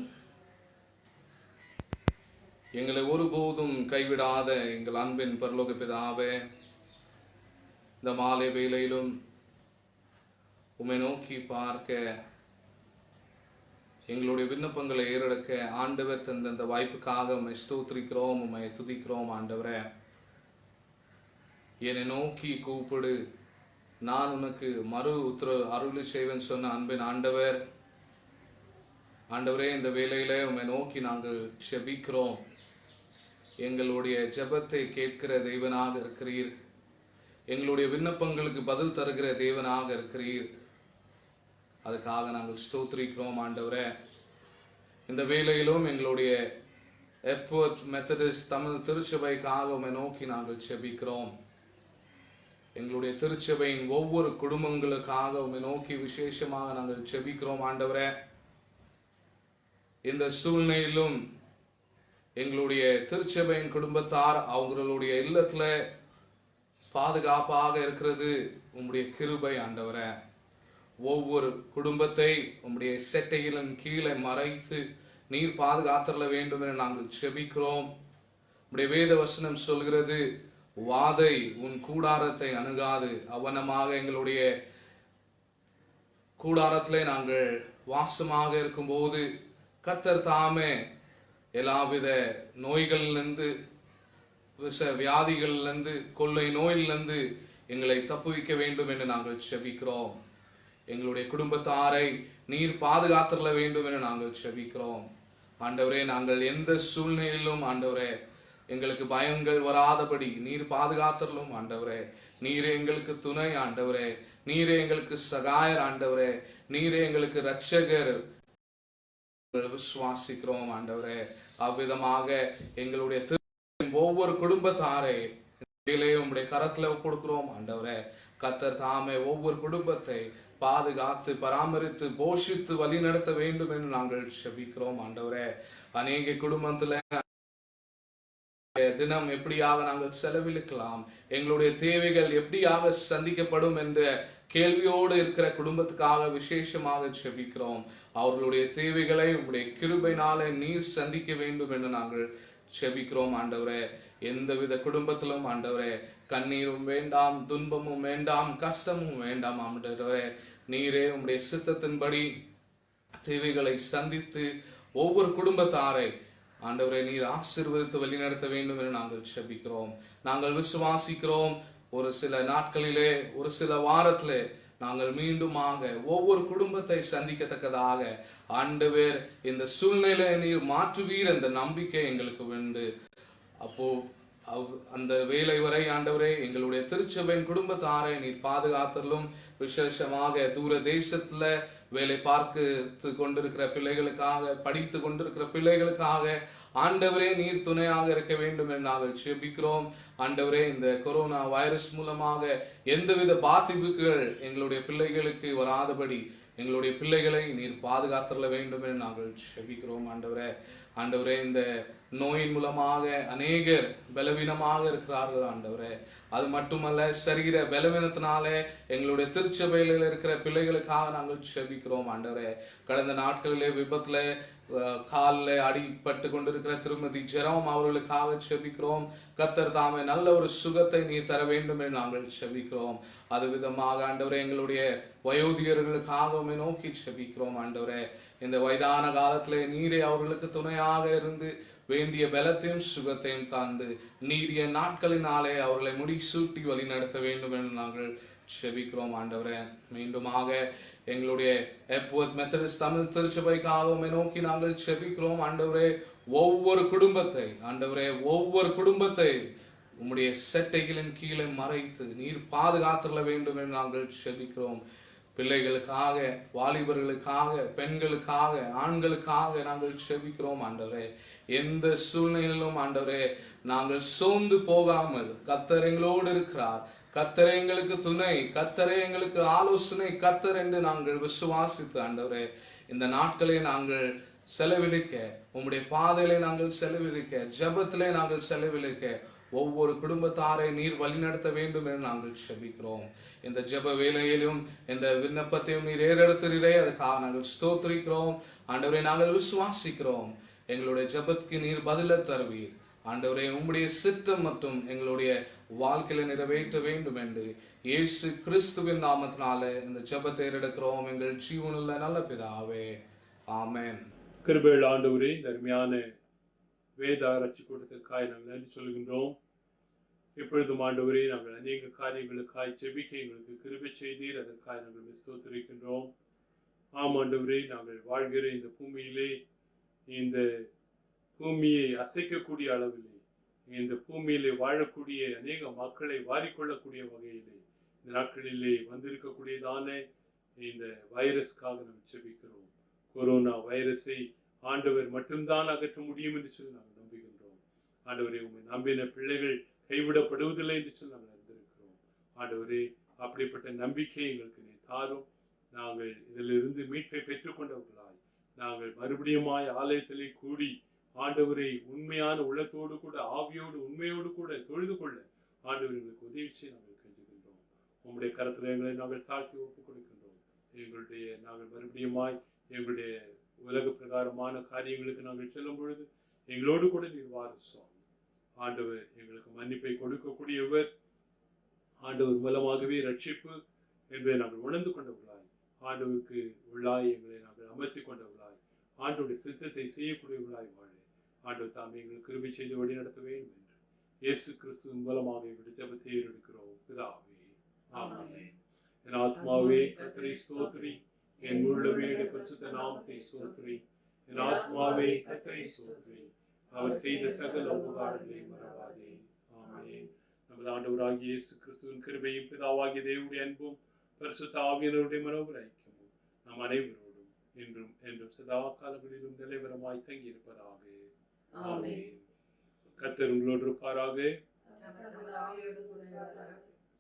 எங்களை ஒருபோதும் கைவிடாத எங்கள் அன்பின் பரலோக பிதாவே, இந்த மாலை வேளையிலும் உம்மை நோக்கி பார்க்க எங்களுடைய விண்ணப்பங்களை ஏறெடுக்க ஆண்டவர் தந்த இந்த வாய்ப்புக்காக உம்மை ஸ்தோத்திரிக்கிறோம், உம்மை துதிக்கிறோம். ஆண்டவரே, என்னை நோக்கி கூப்பிடு, நான் உனக்கு மறு உத்தரவு அருளி செய்வேன் சொன்ன அன்பின் ஆண்டவர், ஆண்டவரே, இந்த வேளையிலே உம்மை நோக்கி நாங்கள் ஜெபிக்கிறோம். எங்களுடைய ஜெபத்தை கேட்கிற தேவனாக இருக்கிறீர். எங்களுடைய விண்ணப்பங்களுக்கு பதில் தருகிற தேவனாக இருக்கிறீர். அதுக்காக நாங்கள் ஸ்தோத்திரிக்கிறோம். ஆண்டவரே, இந்த வேளையிலும் எங்களுடைய எஃபோர்ட் மெத்தடிஸ்ட் தமிழ் திருச்சபைக்காக உம்மை நோக்கி நாங்கள் ஜெபிக்கிறோம். எங்களுடைய திருச்சபையின் ஒவ்வொரு குடும்பங்களுக்காக உம்மை நோக்கி விசேஷமாக நாங்கள் ஜெபிக்கிறோம். ஆண்டவரே, இந்த சூழ்நிலையிலும் எங்களுடைய திருச்சபையின் குடும்பத்தார் அவங்களுடைய இல்லத்துல பாதுகாப்பாக இருக்கிறது உம்முடைய கிருபை. ஆண்டவரே, ஒவ்வொரு குடும்பத்தை உம்முடைய செட்டையிலும் கீழே மறைத்து நீர் பாதுகாத்தரல வேண்டும் என நாங்கள் ஜெபிக்கிறோம். உம்முடைய வேத வசனம் சொல்கிறது, வாதை உன் கூடாரத்தை அணுகாது. அவனமாக எங்களுடைய கூடாரத்திலே நாங்கள் வாசமாக இருக்கும்போது கர்த்தர் தாமே எல்லாவித நோய்களிலிருந்து, விஷ வியாதிகளிலிருந்து, கொள்ளை நோயிலிருந்து எங்களை தப்புவிக்க வேண்டும் என்று நாங்கள் செபிக்கிறோம். எங்களுடைய குடும்பத்தாரை நீர் பாதுகாத்தரல வேண்டும் என்று நாங்கள் செபிக்கிறோம். ஆண்டவரே, நாங்கள் எந்த சூழ்நிலையிலும் ஆண்டவரே எங்களுக்கு பயங்கள் வராதபடி நீர் பாதுகாத்தரலும். ஆண்டவரே, நீரே எங்களுக்கு துணை. ஆண்டவரே, நீரே எங்களுக்கு சகாயர். ஆண்டவரே, நீரே எங்களுக்கு இரட்சகர். விசுவாசிக்கிறோம். ஆண்டவரே, அவ்விதமாக எங்களுடைய ஒவ்வொரு குடும்பத்தாரை உம்முடைய கரத்துல கொடுக்கிறோம். ஆண்டவரே, கர்த்தர் தாமே ஒவ்வொரு குடும்பத்தை பாதுகாத்து பராமரித்து போஷித்து வழி நடத்த வேண்டும் என்று நாங்கள் செபிக்கிறோம். ஆண்டவரே, அநேக குடும்பத்துல தினம் எப்படியாக நாங்கள் செலவழிக்கலாம், எங்களுடைய தேவைகள் எப்படியாக சந்திக்கப்படும் என்ற கேள்வியோடு இருக்கிற குடும்பத்துக்காக விசேஷமாக செபிக்கிறோம். அவர்களுடைய தேவைகளை உங்களுடைய கிருபையினாலே நீர் சந்திக்க வேண்டும் என்று நாங்கள் செபிக்கிறோம் ஆண்டவரே. எந்தவித குடும்பத்திலும் ஆண்டவரே கண்ணீரும் வேண்டாம், துன்பமும் வேண்டாம், கஷ்டமும் வேண்டாம் ஆண்டவரே. நீரே உம்முடைய சித்தத்தின்படி தேவைகளை சந்தித்து ஒவ்வொரு குடும்பத்தாரை ஆண்டவரை நீர் ஆசீர்வதித்து வழிநடத்த வேண்டும் என்று நாங்கள் செபிக்கிறோம். நாங்கள் விசுவாசிக்கிறோம். ஒரு சில நாட்களிலே, ஒரு சில வாரத்திலே நாங்கள் மீண்டுமாக ஒவ்வொரு குடும்பத்தை சந்திக்கத்தக்கதாக ஆண்டவர் இந்த சூழ்நிலை நீர் மாற்றுவீர் என்ற நம்பிக்கை எங்களுக்கு உண்டு. அப்போ அந்த வேலை வரை ஆண்டவரே எங்களுடைய திருச்சபையின் குடும்பத்தாரை நீர் பாதுகாத்தலும், விசேஷமாக தூர தேசத்துல வேலை பார்த்து கொண்டிருக்கிற பிள்ளைகளுக்காக, படித்து கொண்டிருக்கிற பிள்ளைகளுக்காக ஆண்டவரே நீர் துணையாக இருக்க வேண்டும் என்று நாங்கள் செபிக்கிறோம். ஆண்டவரே இந்த கொரோனா வைரஸ் மூலமாக எந்தவித பாதிப்புகள் எங்களுடைய பிள்ளைகளுக்கு வராதபடி எங்களுடைய பிள்ளைகளை நீர் பாதுகாத்துள்ள வேண்டும் என்று நாங்கள் செபிக்கிறோம். ஆண்டவரே இந்த நோயின் மூலமாக அநேகர் பலவீனமாக இருக்கிறார்கள் ஆண்டவரே. அது மட்டுமல்ல, சரீர பலவீனத்தினாலே எங்களுடைய திருச்சபையில் இருக்கிற பிள்ளைகளுக்காக நாங்கள் செபிக்கிறோம் ஆண்டவரே. கடந்த நாட்களிலே விபத்துல காலில் அடிபட்டு கொண்டிருக்கிற திருமதி ஜெரோம் அவர்களுக்காக செபிக்கிறோம். கர்த்தர் தாமே நல்ல ஒரு சுகத்தை நீர் தர வேண்டும் என்று நாங்கள் செபிக்கிறோம். அது விதமாக ஆண்டவரே எங்களுடைய வயோதிகர்களுக்காகவுமே நோக்கி செபிக்கிறோம் ஆண்டவரே. இந்த வயதான காலத்திலே நீரே அவர்களுக்கு துணையாக இருந்து வேண்டிய பலத்தையும் சுகத்தையும் தந்து நீடிய நாட்களினாலே அவர்களை முடிசூட்டி வழி நடத்த வேண்டும் என்று நாங்கள் செபிக்கிறோம் ஆண்டவரே. மீண்டுமாக எங்களுடைய எப்வர்த் மெத்தடிஸ்ட் தமிழ் திருச்சபைக்காகவுமே நோக்கி நாங்கள் செபிக்கிறோம் ஆண்டவரே. ஒவ்வொரு குடும்பத்தை உம்முடைய செட்டைகளின் கீழே மறைத்து நீர் பாதுகாத்துள்ள வேண்டும் என்று நாங்கள் செபிக்கிறோம். பிள்ளைகளுக்காக, வாலிபர்களுக்காக, பெண்களுக்காக, ஆண்களுக்காக நாங்கள் செபிக்கிறோம் ஆண்டவரே. எந்த சூழ்நிலையிலும் ஆண்டவரே நாங்கள் சோர்ந்து போகாமல் கர்த்தர் எங்களோடு இருக்கிறார், கர்த்தர் எங்களுக்கு துணை, கர்த்தரே எங்களுக்கு ஆலோசனை, கர்த்தர் என்று நாங்கள் விசுவாசித்து ஆண்டவரே இந்த நாட்களை நாங்கள் செலவழிக்க, உம்முடைய பாதையிலே நாங்கள் செலவழிக்க, ஜெபத்திலே நாங்கள் செலவழிக்க ஒவ்வொரு குடும்பத்தாரை நீர் வழிநடத்த வேண்டும் என்று நாங்கள் செபிக்கிறோம். இந்த ஜெப வேலையிலும் இந்த விண்ணப்பத்தையும் நீர் ஏறெடுத்துறீரே, அதுக்காக நாங்கள் ஸ்தோத்திரிக்கிறோம் ஆண்டவரே. நாங்கள் விசுவாசிக்கிறோம் எங்களுடைய ஜெபத்துக்கு நீர் பதில தருவீர் ஆண்டவரே. உம்முடைய சித்தம் மற்றும் எங்களுடைய வாழ்க்கையில நிறைவேற்ற வேண்டும் என்று இயேசு கிறிஸ்துவின் நாமத்தினால இந்த ஜெபத்தை ஏறெடுக்கிறோம் எங்கள் ஜீவனுள்ள நல்ல பிதாவே, ஆமென்.
கிருபையுள்ள ஆண்டவரே, இந்த அருமையான வேத ஆராய்ச்சி கூட்டத்திற்காக நாங்கள் நன்றி சொல்கின்றோம். இப்பொழுதும் ஆண்டவரே நாங்கள் அநேக காரியங்களுக்காய் ஜெபிக்க எங்களுக்கு கிருபை செய்தீர், அதற்காக நாங்கள் ஸ்தோத்திரிக்கின்றோம். ஆம் ஆண்டவரே, நாங்கள் வாழ்கிற இந்த பூமியிலே, இந்த பூமியை அசைக்கக்கூடிய அளவிலே, இந்த பூமியிலே வாழக்கூடிய அநேக மக்களை வாரிக்கொள்ளக்கூடிய வகையிலே இந்த நாட்களிலே வந்திருக்கக்கூடியதான இந்த வைரஸ்க்காக நாம் ஜெபிக்கிறோம். கொரோனா வைரஸை ஆண்டவர் மட்டும்தான் அகற்ற முடியும் என்று சொல்லி நாங்கள் நம்புகின்றோம். ஆண்டவரே, உண்மை நம்பின பிள்ளைகள் கைவிடப்படுவதில்லை என்று சொல்லி நாங்கள் அறிந்திருக்கிறோம். ஆண்டவரே, அப்படிப்பட்ட நம்பிக்கை எங்களுக்கு நீ தாரும். நாங்கள் இதிலிருந்து மீட்பை பெற்றுக்கொண்டவர்களாய் நாங்கள் மறுபடியுமாய் ஆலயத்திலே கூடி ஆண்டவரை உண்மையான உள்ளத்தோடு கூட, ஆவியோடு, உண்மையோடு கூட தொழுது கொள்ள ஆண்டவர் எங்களுக்கு உதவி செய்ய நாங்கள் கெஞ்சுகின்றோம். உங்களுடைய கருத்துல எங்களை நாங்கள் தாழ்த்தி ஒப்புக் கொடுக்கின்றோம். நாங்கள் மறுபடியுமாய் எங்களுடைய உலக பிரகாரமான காரியங்களுக்கு நாங்கள் செல்லும் பொழுது எங்களோடு கூட நீர் வாரும் சுவாமி. ஆண்டவர் எங்களுக்கு மன்னிப்பை கொடுக்கக்கூடியவர், ஆண்டவர் மூலமாகவே ரட்சிப்பு என்பதை நாங்கள் உணர்ந்து கொண்டவர்களாய், ஆண்டவருக்கு உள்ளாய் எங்களை நாங்கள் அமர்த்தி கொண்டவர்களாய், ஆண்டவருடைய சித்தத்தை செய்யக்கூடியவர்களாய் வாழ ஆண்டவர் தாமே எங்களுக்கு கிருபை செய்து வழி நடத்த வேண்டும் என்று இயேசு கிறிஸ்துவின் மூலமாக எங்களுடைய ஜெபத்தை ஏறெடுக்கிறோம் பிதாவே, ஆமென். என் ஆத்மாவே கர்த்தரை ஸ்தோத்திரி, என் முழுமே பரிசுத்த நாமத்தை ஸ்தோத்திரி. என் ஆத்மாவே கர்த்தரை ஸ்தோத்திரி, அவர் செய்த சகல உபகாரங்களை மறவாதே. ஆமென். நமது ஆண்டவராகிய இயேசு கிறிஸ்துவின் கிருபையும் பிதாவாகிய தேவனுடைய அன்பும் பரிசுத்த ஆவியானவருடைய மனோகர ஐக்கியமும் நம் அனைவரோடும் என்றும் என்றும் சதா காலங்களிலும் நிலைவரமாய் தங்கி இருப்பதாக. ஆமென். கர்த்தர் உங்களோடு இருப்பாராக.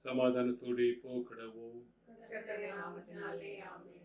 சமாதானத்தோடு போகடவோம்.
கர்த்தருடைய நாமத்தினாலே ஆமென்.